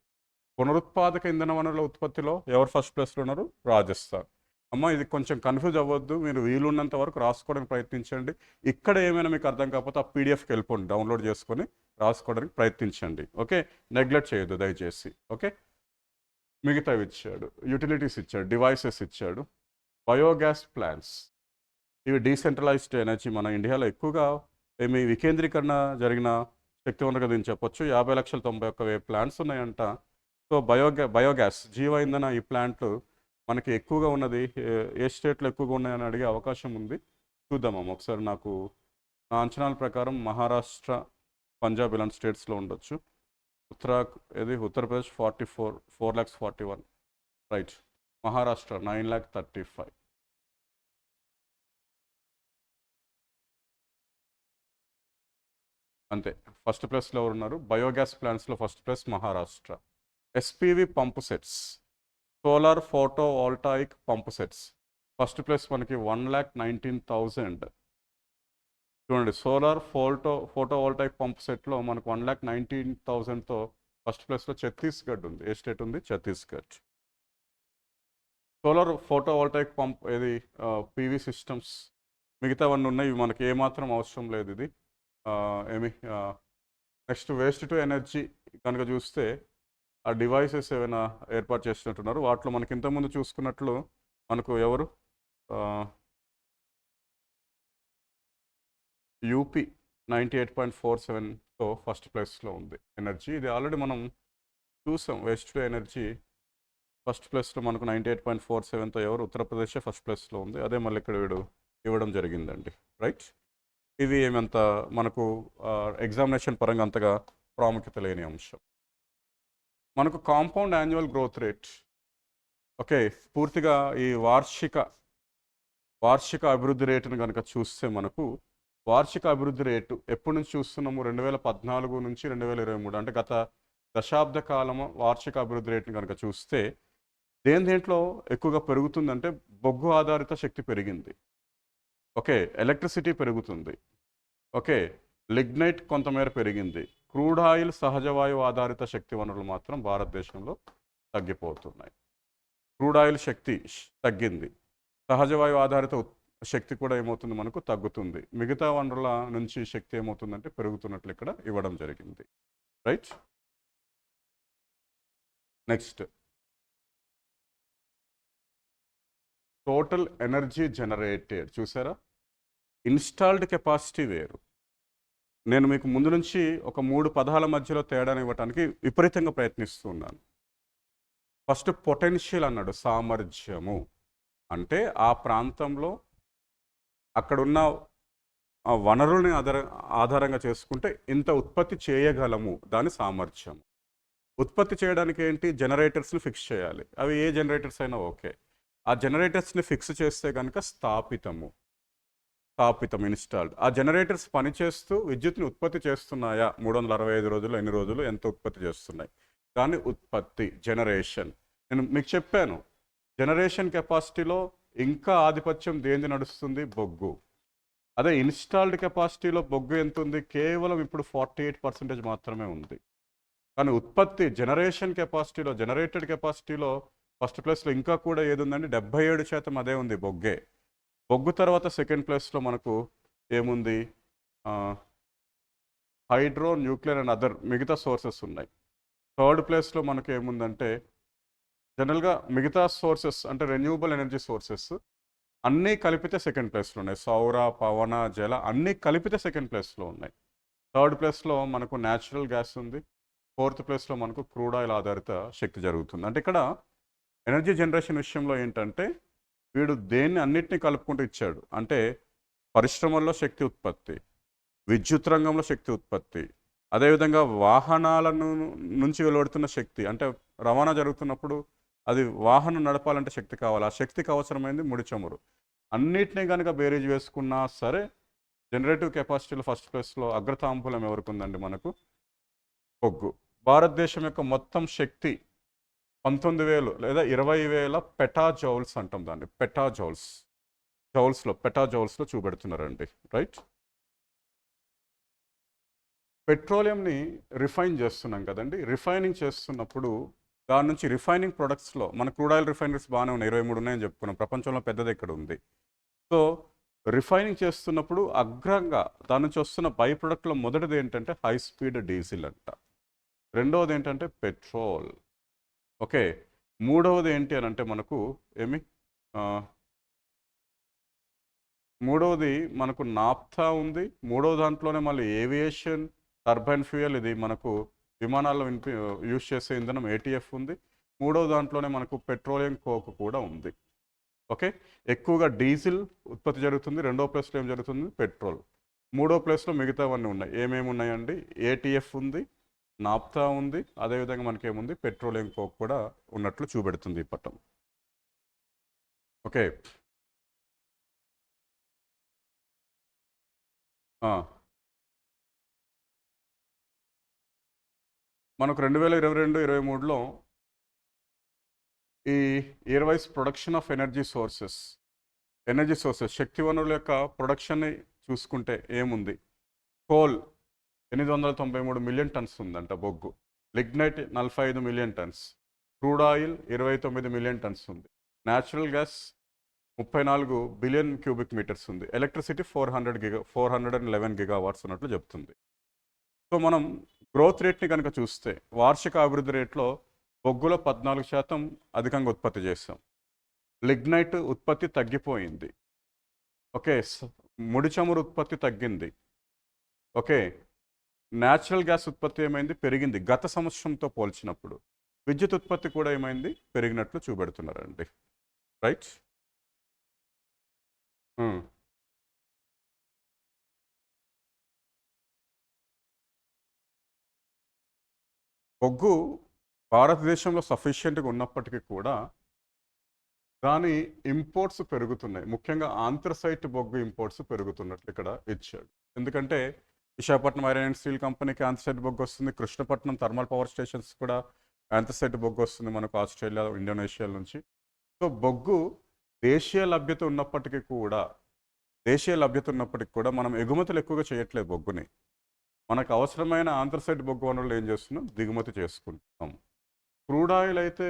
పునరుత్పాదక ఇంధన వనరుల ఉత్పత్తిలో ఎవరు ఫస్ట్ ప్లేస్లో ఉన్నారు? రాజస్థాన్. అమ్మ ఇది కొంచెం కన్ఫ్యూజ్ అవ్వద్దు, మీరు వీలున్నంత వరకు రాసుకోవడానికి ప్రయత్నించండి. ఇక్కడ ఏమైనా మీకు అర్థం కాకపోతే ఆ పీడిఎఫ్కి వెళ్ళిపోండి, డౌన్లోడ్ చేసుకొని రాసుకోవడానికి ప్రయత్నించండి. ఓకే, నెగ్లెక్ట్ చేయొద్దు దయచేసి. ఓకే, మిగతావి ఇచ్చాడు, యుటిలిటీస్ ఇచ్చాడు, డివైసెస్ ఇచ్చాడు, బయోగ్యాస్ ప్లాంట్స్. ఇవి డీసెంట్రలైజ్డ్ ఎనర్జీ. మన ఇండియాలో ఎక్కువగా ఏమి వికేంద్రీకరణ జరిగిన శక్తి వనరు కదా అని చెప్పొచ్చు. 50,91,000 ప్లాంట్స్ ఉన్నాయంట. సో బయోగ్యాస్ జీవ ఇంధన ఈ ప్లాంట్లు మనకి ఎక్కువగా ఉన్నది ఏ స్టేట్లో ఎక్కువగా ఉన్నాయని అడిగే అవకాశం ఉంది. చూద్దామమ్మ ఒకసారి. నాకు నా అంచనాల ప్రకారం మహారాష్ట్ర, పంజాబ్ ఇలాంటి స్టేట్స్లో ఉండొచ్చు. ఉత్తరప్రదేశ్ 4,41 రైట్. మహారాష్ట్ర 9,35. అంతే. ఫస్ట్ ప్లేస్లో ఎవరు ఉన్నారు? బయోగ్యాస్ ప్లాంట్స్లో first place Maharashtra. SPV pump sets, solar photovoltaic pump sets first place మనకి 1,19,000. చూడండి, సోలార్ ఫోటో వోల్టాయిక్ పంప్ సెట్లో మనకు 1,19,000తో ఫస్ట్ ప్లేస్లో ఛత్తీస్గఢ్ ఉంది. ఏ స్టేట్ ఉంది? Chhattisgarh. Solar photovoltaic pump ఏది? PV systems. మిగతావన్నీ ఉన్నాయి, ఇవి మనకి ఏమాత్రం అవసరం లేదు. ఇది నెక్స్ట్ వేస్ట్ టు ఎనర్జీ కనుక చూస్తే ఆ డివైసెస్ ఏమైనా ఏర్పాటు చేసినట్టున్నారు. వాటిలో మనకి ఇంతకుముందు చూసుకున్నట్లు మనకు ఎవరు? యూపీ 98.47తో ఫస్ట్ ప్లేస్లో ఉంది ఎనర్జీ. ఇది ఆల్రెడీ మనం చూసాం. వేస్ట్ టు ఎనర్జీ ఫస్ట్ ప్లేస్లో మనకు 98.47తో ఎవరు? ఉత్తరప్రదేశ్ ఫస్ట్ ప్లేస్లో ఉంది. అదే మళ్ళీ ఇక్కడ వీడు ఇవ్వడం జరిగిందండి. రైట్. ఇది ఏమంత మనకు ఎగ్జామినేషన్ పరంగా అంతగా ప్రాముఖ్యత లేని అంశం. మనకు compound annual growth rate. Okay, పూర్తిగా ఈ వార్షిక అభివృద్ధి రేటును కనుక చూస్తే మనకు వార్షిక అభివృద్ధి రేటు ఎప్పటి నుంచి చూస్తున్నాము? 2014 నుంచి 2023, అంటే గత దశాబ్ద కాలము వార్షిక అభివృద్ధి రేటును కనుక చూస్తే దేంట్లో ఎక్కువగా పెరుగుతుందంటే బొగ్గు ఆధారిత శక్తి పెరిగింది. ఓకే, ఎలక్ట్రిసిటీ పెరుగుతుంది. ఓకే, లిగ్నైట్ కొంతమేర పెరిగింది. క్రూడ్ ఆయిల్, సహజ వాయువు ఆధారిత శక్తి వనరులు మాత్రం భారతదేశంలో తగ్గిపోతున్నాయి. క్రూడ్ ఆయిల్ శక్తి తగ్గింది, సహజ వాయువు ఆధారిత శక్తి కూడా ఏమవుతుంది? మనకు తగ్గుతుంది. మిగతా వనరుల నుంచి శక్తి ఏమవుతుందంటే పెరుగుతున్నట్లు ఇక్కడ ఇవ్వడం జరిగింది. Right. Next, total energy generated. చూసారా, ఇన్స్టాల్డ్ కెపాసిటీ వేరు. నేను మీకు ముందు నుంచి ఒక 3 పదాల మధ్యలో తేడాను ఇవ్వడానికి విపరీతంగా ప్రయత్నిస్తున్నాను. ఫస్ట్ పొటెన్షియల్ అన్నాడు, సామర్థ్యము. అంటే ఆ ప్రాంతంలో అక్కడున్న ఆ వనరుల్ని ఆధారంగా చేసుకుంటే ఇంత ఉత్పత్తి చేయగలము, దాని సామర్థ్యం. ఉత్పత్తి చేయడానికి ఏంటి, జనరేటర్స్ని ఫిక్స్ చేయాలి. అవి ఏ జనరేటర్స్ అయినా ఓకే. ఆ జనరేటర్స్ని ఫిక్స్ చేస్తే కనుక స్థాపితం, ఇన్స్టాల్డ్. ఆ జనరేటర్స్ పనిచేస్తూ విద్యుత్ని ఉత్పత్తి చేస్తున్నాయా, 365 రోజులు ఎన్ని రోజులు ఎంత ఉత్పత్తి చేస్తున్నాయి. కానీ ఉత్పత్తి, జనరేషన్, నేను మీకు చెప్పాను, జనరేషన్ కెపాసిటీలో ఇంకా ఆధిపత్యం దేనిది నడుస్తుంది, బొగ్గు. అదే ఇన్స్టాల్డ్ కెపాసిటీలో బొగ్గు ఎంత ఉంది, కేవలం ఇప్పుడు 48% మాత్రమే ఉంది. కానీ ఉత్పత్తి, జనరేషన్ కెపాసిటీలో, జనరేటెడ్ కెపాసిటీలో ఫస్ట్ ప్లేస్లో ఇంకా కూడా ఏది ఉందండి, 77% అదే ఉంది, బొగ్గే. బొగ్గు తర్వాత సెకండ్ ప్లేస్లో మనకు ఏముంది, హైడ్రో, న్యూక్లియర్ అండ్ అదర్ మిగతా సోర్సెస్ ఉన్నాయి. థర్డ్ ప్లేస్లో మనకు ఏముందంటే, జనరల్గా మిగతా సోర్సెస్ అంటే రెన్యూబుల్ ఎనర్జీ సోర్సెస్ అన్నీ కలిపితే సెకండ్ ప్లేస్లో ఉన్నాయి. సౌర, పవన, జల అన్నీ కలిపితే సెకండ్ ప్లేస్లో ఉన్నాయి. థర్డ్ ప్లేస్లో మనకు న్యాచురల్ గ్యాస్ ఉంది. ఫోర్త్ ప్లేస్లో మనకు క్రూడ్ ఆయిల్ ఆధారిత శక్తి జరుగుతుంది. అంటే ఇక్కడ ఎనర్జీ జనరేషన్ విషయంలో ఏంటంటే, వీడు దేన్ని అన్నిటినీ కలుపుకుంటూ ఇచ్చాడు. అంటే పరిశ్రమల్లో శక్తి ఉత్పత్తి, విద్యుత్ రంగంలో శక్తి ఉత్పత్తి, అదేవిధంగా వాహనాలను నుంచి వెలువడుతున్న శక్తి, అంటే రవాణా జరుగుతున్నప్పుడు అది వాహనం నడపాలంటే శక్తి కావాలి. ఆ శక్తికి అవసరమైంది ముడి చమురు. అన్నిటినీ కనుక బేరీజ్ వేసుకున్నా సరే జనరేటివ్ కెపాసిటీలో ఫస్ట్ ప్లేస్లో అగ్రతాంబూలం ఎవరికి ఉందండి, మనకు బొగ్గు. భారతదేశం యొక్క మొత్తం శక్తి 19,000 లేదా 20,000 పెటాజౌల్స్ అంటాం దాన్ని. పెటాజౌల్స్లో చూపెడుతున్నారండి, రైట్. పెట్రోలియంని రిఫైన్ చేస్తున్నాం కదండి. రిఫైనింగ్ చేస్తున్నప్పుడు దాని నుంచి రిఫైనింగ్ ప్రొడక్ట్స్లో మన క్రూడ్ ఆయిల్ రిఫైనరీస్ బాగానే ఉన్నాయి, 23 ఉన్నాయని చెప్పుకున్నాం. ప్రపంచంలో పెద్దది ఎక్కడ ఉంది. సో రిఫైనింగ్ చేస్తున్నప్పుడు అగ్రంగా దాని నుంచి వస్తున్న బై ప్రొడక్ట్లో మొదటిది ఏంటంటే హై స్పీడ్ డీజిల్ అంట. రెండవది ఏంటంటే పెట్రోల్. ఓకే, మూడవది ఏంటి అని అంటే మనకు మూడవది మనకు నాప్థా ఉంది. మూడవ దాంట్లోనే మళ్ళీ ఏవియేషన్ టర్బైన్ ఫ్యూయల్, ఇది మనకు విమానాల్లో యూజ్ చేసే ఇంధనం ఏటీఎఫ్ ఉంది. మూడవ దాంట్లోనే మనకు పెట్రోలియం కోక్ కూడా ఉంది. ఓకే, ఎక్కువగా డీజిల్ ఉత్పత్తి జరుగుతుంది. రెండో ప్లేస్లో ఏం జరుగుతుంది, పెట్రోల్. మూడో ప్లేస్లో మిగతావన్నీ ఉన్నాయి. ఏమేమి ఉన్నాయండి, ఏటీఎఫ్ ఉంది, నాప్తా ఉంది, అదేవిధంగా మనకేముంది, పెట్రోలియం కోక్ కూడా ఉన్నట్లు చూపెడుతుంది ఈ పట్టం. ఓకే, మనకు 2022-23లో ఈ year wise production of energy sources, శక్తి వనరుల యొక్క ప్రొడక్షన్ని చూసుకుంటే ఏముంది, కోల్ 893 మిలియన్ టన్స్ ఉందంట బొగ్గు, lignite 45 million tons, crude oil 29 million tons ఉంది, natural gas 34 billion cubic metres ఉంది, ఎలక్ట్రిసిటీ 411 గిగావాట్స్ ఉన్నట్లు చెప్తుంది. సో మనం గ్రోత్ రేట్ని కనుక చూస్తే వార్షిక అభివృద్ధి రేట్లో బొగ్గులో 14% అధికంగా ఉత్పత్తి చేస్తాం. లిగ్నైట్ ఉత్పత్తి తగ్గిపోయింది. ఓకే, ముడి చమురు ఉత్పత్తి తగ్గింది. ఓకే, న్యాచురల్ గ్యాస్ ఉత్పత్తి ఏమైంది, పెరిగింది గత సంవత్సరంతో పోల్చినప్పుడు. విద్యుత్ ఉత్పత్తి కూడా ఏమైంది, పెరిగినట్లు చూపెడుతున్నారండి, రైట్. బొగ్గు భారతదేశంలో సఫిషియెంట్గా ఉన్నప్పటికీ కూడా దాని ఇంపోర్ట్స్ పెరుగుతున్నాయి. ముఖ్యంగా ఆంథ్రసైట్ బొగ్గు ఇంపోర్ట్స్ పెరుగుతున్నట్లు ఇక్కడ ఇచ్చాడు. ఎందుకంటే విశాఖపట్నం ఐరన్ అండ్ స్టీల్ కంపెనీకి ఆంథ్రసైట్ బొగ్గు వస్తుంది. కృష్ణపట్నం థర్మల్ పవర్ స్టేషన్స్ కూడా ఆంథ్రసైట్ బొగ్గు వస్తుంది మనకు ఆస్ట్రేలియా, ఇండోనేషియా నుంచి. సో బొగ్గు దేశీయ లభ్యత ఉన్నప్పటికీ కూడా మనం ఎగుమతులు ఎక్కువగా చేయట్లేదు బొగ్గుని. మనకు అవసరమైన ఆంథ్రసైట్ బొగ్గు వనరులు ఏం చేస్తున్నాం, దిగుమతి చేసుకుంటాం. క్రూడ్ ఆయిల్ అయితే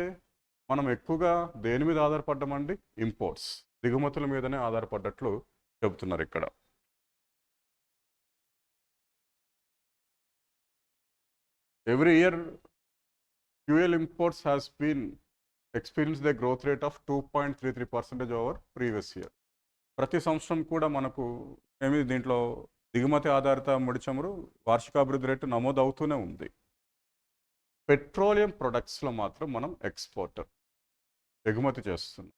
మనం ఎక్కువగా దేని మీద ఆధారపడ్డామండి, ఇంపోర్ట్స్, దిగుమతుల మీదనే ఆధారపడ్డట్లు చెబుతున్నారు ఇక్కడ. Every year fuel imports has been experience the growth rate of 2.33% over previous year. ప్రతి సంవత్సరం కూడా మనకు దీంట్లో దిగుమతి ఆధారిత ముడి చమురు వార్షికాభివృద్ధి రేటు నమోదు అవుతూనే ఉంది. పెట్రోలియం ప్రొడక్ట్స్లో మాత్రం మనం ఎగుమతి చేస్తున్నాం.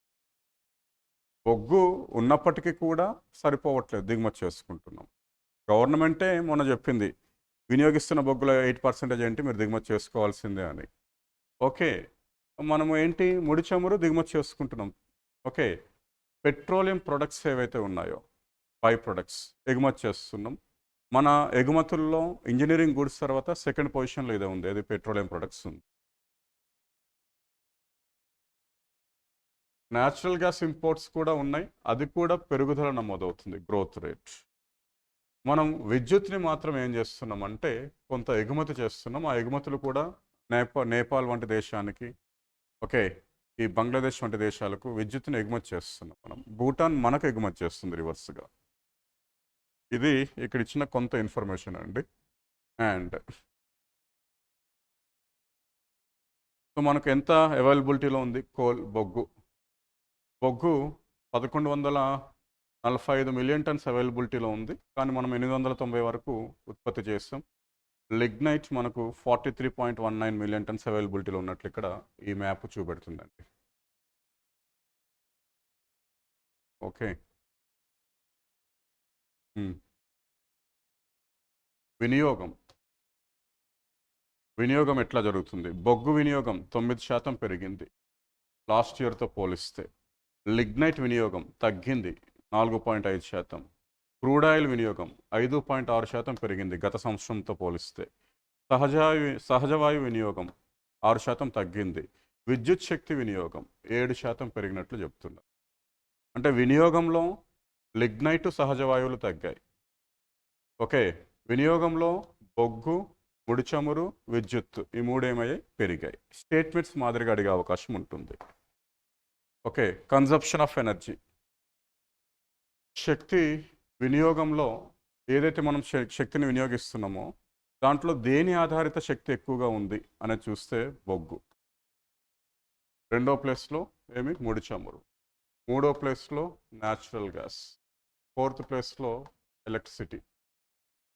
బొగ్గు ఉన్నప్పటికీ కూడా సరిపోవట్లేదు, దిగుమతి చేసుకుంటున్నాం. గవర్నమెంటే మొన్న చెప్పింది వినియోగిస్తున్న బొగ్గులో 8% ఏంటి మీరు దిగుమతి చేసుకోవాల్సిందే అని. ఓకే. మనము ఏంటి ముడి చమురు దిగుమతి చేసుకుంటున్నాం. ఓకే. పెట్రోలియం ప్రొడక్ట్స్ ఏవైతే ఉన్నాయో బై ప్రొడక్ట్స్ ఎగుమతి చేస్తున్నాం. మన ఎగుమతుల్లో ఇంజనీరింగ్ గూడ్స్ తర్వాత సెకండ్ పొజిషన్లో ఇదే ఉంది, అది పెట్రోలియం ప్రొడక్ట్స్ ఉంది. న్యాచురల్ గ్యాస్ ఇంపోర్ట్స్ కూడా ఉన్నాయి, అది కూడా పెరుగుదల నమోదవుతుంది, గ్రోత్ రేట్. మనం విద్యుత్ని మాత్రం ఏం చేస్తున్నాం అంటే కొంత ఎగుమతి చేస్తున్నాం. ఆ ఎగుమతులు కూడా నేపాల్ వంటి దేశానికి, ఓకే, ఈ బంగ్లాదేశ్ వంటి దేశాలకు విద్యుత్తుని ఎగుమతి చేస్తున్నాం మనం. భూటాన్ మనకు ఎగుమతి చేస్తుంది రివర్స్గా. ఇది ఇక్కడ ఇచ్చిన కొంత ఇన్ఫర్మేషన్ అండి. అండ్ సో మనకు ఎంత అవైలబిలిటీలో ఉంది కోల్ బొగ్గు 1145 మిలియన్ టన్స్ అవైలబిలిటీలో ఉంది, కానీ మనం 890 వరకు ఉత్పత్తి చేస్తాం. లిగ్నైట్ మనకు 43.19 మిలియన్ టన్స్ అవైలబిలిటీలో ఉన్నట్లు ఇక్కడ ఈ మ్యాప్ చూపెడుతుందండి. ఓకే. వినియోగం ఎట్లా జరుగుతుంది? బొగ్గు వినియోగం 9% పెరిగింది లాస్ట్ ఇయర్తో పోలిస్తే. లిగ్నైట్ వినియోగం తగ్గింది 4.5%. క్రూడ్ ఆయిల్ వినియోగం 5.6% పెరిగింది గత సంవత్సరంతో పోలిస్తే. సహజవాయు వినియోగం 6% తగ్గింది. విద్యుత్ శక్తి వినియోగం 7% పెరిగినట్లు చెప్తున్నారు. అంటే వినియోగంలో లిగ్నైట్ సహజవాయువులు తగ్గాయి. ఓకే. వినియోగంలో బొగ్గు, ముడి చమురు, విద్యుత్ ఈ మూడేమయ్యాయి, పెరిగాయి. స్టేట్మెంట్స్ మాదిరిగా అడిగే అవకాశం ఉంటుంది. ఓకే. కన్జప్షన్ ఆఫ్ ఎనర్జీ, శక్తి వినియోగంలో ఏదైతే మనం శక్తిని వినియోగిస్తున్నామో దాంట్లో దేని ఆధారిత శక్తి ఎక్కువగా ఉంది అనేది చూస్తే బొగ్గు. రెండో ప్లేస్లో ఏమి ముడి చమురు. మూడో ప్లేస్లో న్యాచురల్ గ్యాస్. ఫోర్త్ ప్లేస్లో ఎలక్ట్రిసిటీ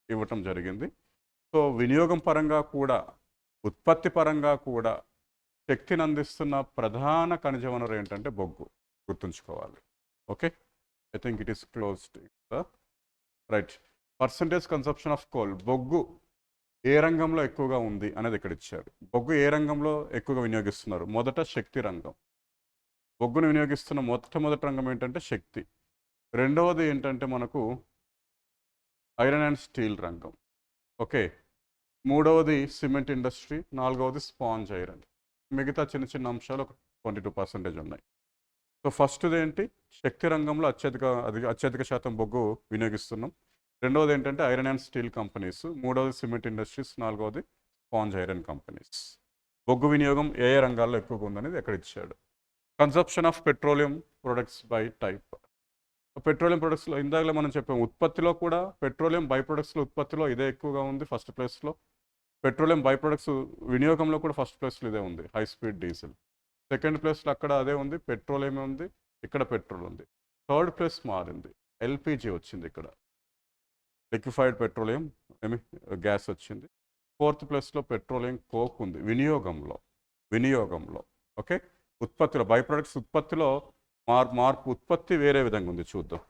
ఇవ్వటం జరిగింది. సో వినియోగం పరంగా కూడా ఉత్పత్తి పరంగా కూడా శక్తిని అందిస్తున్న ప్రధాన ఖనిజ వనరు ఏంటంటే బొగ్గు, గుర్తుంచుకోవాలి. Okay. I think it is closed. Right. Percentage conception of coal, బొగ్గు ఏ రంగంలో ఎక్కువగా ఉంది అనేది ఇక్కడ ఇచ్చారు. బొగ్గు ఏ రంగంలో ఎక్కువగా వినియోగిస్తున్నారు? మొదట శక్తి రంగం. బొగ్గును వినియోగిస్తున్న మొట్టమొదటి రంగం ఏంటంటే శక్తి. రెండవది ఏంటంటే మనకు ఐరన్ అండ్ స్టీల్ రంగం. ఓకే. మూడవది సిమెంట్ ఇండస్ట్రీ. నాలుగవది స్పాంజ్ ఐరన్. మిగతా చిన్న చిన్న అంశాలు ఒక 22% ఉన్నాయి. సో ఫస్ట్ది ఏంటి, శక్తి రంగంలో అత్యధిక శాతం బొగ్గు వినియోగిస్తున్నాం. రెండవది ఏంటంటే ఐరన్ అండ్ స్టీల్ కంపెనీస్. మూడవది సిమెంట్ ఇండస్ట్రీస్. నాలుగవది స్పాంజ్ ఐరన్ కంపెనీస్. బొగ్గు వినియోగం ఏ ఏ రంగాల్లో ఎక్కువగా ఉందనేది ఎక్కడ ఇచ్చాడు. Consumption of petroleum products by type. Petroleum ప్రొడక్ట్స్లో ఇందాకలే మనం చెప్పాం, ఉత్పత్తిలో కూడా పెట్రోలియం బై ప్రొడక్ట్స్లో ఉత్పత్తిలో ఇదే ఎక్కువగా ఉంది ఫస్ట్ ప్లేస్లో. పెట్రోలియం బై ప్రొడక్ట్స్ వినియోగంలో కూడా ఫస్ట్ ప్లేస్లో ఇదే ఉంది, హై స్పీడ్ డీజిల్. సెకండ్ ప్లేస్లో అక్కడ అదే ఉంది, పెట్రోలియం ఉంది, ఇక్కడ పెట్రోల్ ఉంది. థర్డ్ ప్లేస్ మారింది, ఎల్పిజి వచ్చింది, ఇక్కడ లిక్విఫైడ్ పెట్రోలియం గ్యాస్ వచ్చింది. ఫోర్త్ ప్లేస్లో పెట్రోలియం కోక్ ఉంది వినియోగంలో. ఓకే. ఉత్పత్తిలో బై ప్రొడక్ట్స్ ఉత్పత్తిలో మార్పు ఉత్పత్తి వేరే విధంగా ఉంది, చూద్దాం.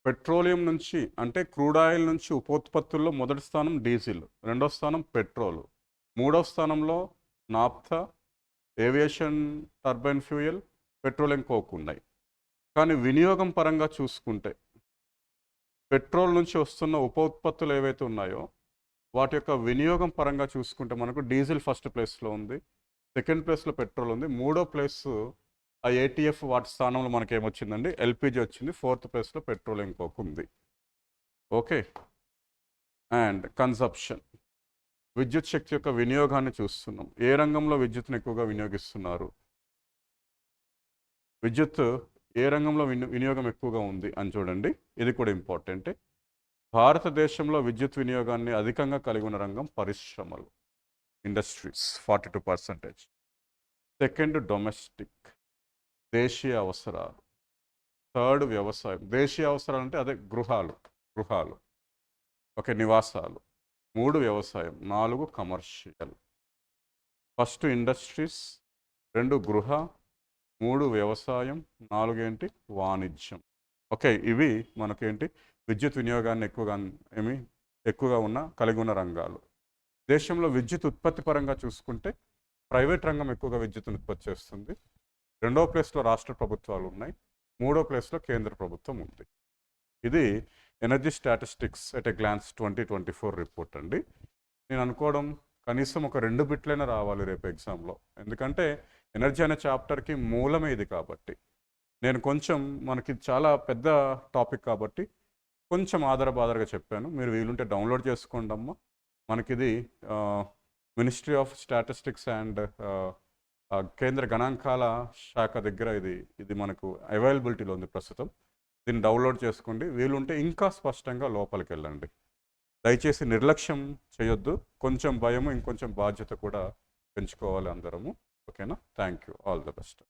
పెట్రోలియం నుంచి అంటే క్రూడ్ ఆయిల్ నుంచి ఉపోత్పత్తుల్లో మొదటి స్థానం డీజిల్, రెండో స్థానం పెట్రోల్, మూడో స్థానంలో naphtha, aviation turbine fuel, petroleum coke ఉన్నాయి. కానీ వినియోగం పరంగా చూసుకుంటే పెట్రోల్ నుంచి వస్తున్న ఉపోత్పత్తులు ఏవైతే ఉన్నాయో వాటి యొక్క వినియోగం పరంగా చూసుకుంటే మనకు డీజిల్ ఫస్ట్ ప్లేస్లో ఉంది, సెకండ్ ప్లేస్లో పెట్రోల్ ఉంది, మూడో ప్లేస్ ఆ ఏటీఎఫ్ వాటి స్థానంలో మనకి ఏమొచ్చిందండి, ఎల్పిజి వచ్చింది, ఫోర్త్ ప్లేస్లో పెట్రోలియం కోక్ ఉంది. ఓకే. అండ్ కన్సప్షన్, విద్యుత్ శక్తి యొక్క వినియోగాన్ని చూస్తున్నాం. ఏ రంగంలో విద్యుత్తును ఎక్కువగా వినియోగిస్తున్నారు, విద్యుత్ ఏ రంగంలో వినియోగం ఎక్కువగా ఉంది అని చూడండి. ఇది కూడా ఇంపార్టెంటే. భారతదేశంలో విద్యుత్ వినియోగాన్ని అధికంగా కలిగి ఉన్న రంగం పరిశ్రమలు, ఇండస్ట్రీస్ 42%. సెకండ్ డొమెస్టిక్, దేశీయ అవసరాలు. థర్డ్ వ్యవసాయం. దేశీయ అవసరాలు అంటే అదే గృహాలు, ఓకే, నివాసాలు. 3 వ్యవసాయం, 4 కమర్షియల్. ఫస్ట్ ఇండస్ట్రీస్, 2 గృహ, 3 వ్యవసాయం, 4 ఏంటి వాణిజ్యం. ఓకే, ఇవి మనకేంటి విద్యుత్ వినియోగాన్ని ఎక్కువగా కలిగి ఉన్న రంగాలు. దేశంలో విద్యుత్ ఉత్పత్తి పరంగా చూసుకుంటే ప్రైవేట్ రంగం ఎక్కువగా విద్యుత్తును ఉత్పత్తి చేస్తుంది. 2వ ప్లేస్లో రాష్ట్ర ప్రభుత్వాలు ఉన్నాయి. 3వ ప్లేస్లో కేంద్ర ప్రభుత్వం ఉంది. ఇది energy statistics at a glance 2024 report అండి. నేను అనుకోవడం కనీసం ఒక 2 బిట్లైనా రావాలి రేపు ఎగ్జామ్లో, ఎందుకంటే ఎనర్జీ అనే చాప్టర్కి మూలమే ఇది కాబట్టి. నేను కొంచెం మనకి చాలా పెద్ద టాపిక్ కాబట్టి కొంచెం ఆధారబాధరగా చెప్పాను. మీరు వీలుంటే డౌన్లోడ్ చేసుకోండి అమ్మా. మనకిది మినిస్ట్రీ ఆఫ్ స్టాటిస్టిక్స్ అండ్ కేంద్ర గణాంకాల శాఖ దగ్గర ఇది మనకు అవైలబిలిటీలో ఉంది ప్రస్తుతం. దీన్ని డౌన్లోడ్ చేసుకోండి. వీలుంటే ఇంకా స్పష్టంగా లోపలికి వెళ్ళండి. దయచేసి నిర్లక్ష్యం చేయొద్దు. కొంచెం భయము, ఇంకొంచెం బాధ్యత కూడా పెంచుకోవాలి అందరము. ఓకేనా? Thank you. All the best.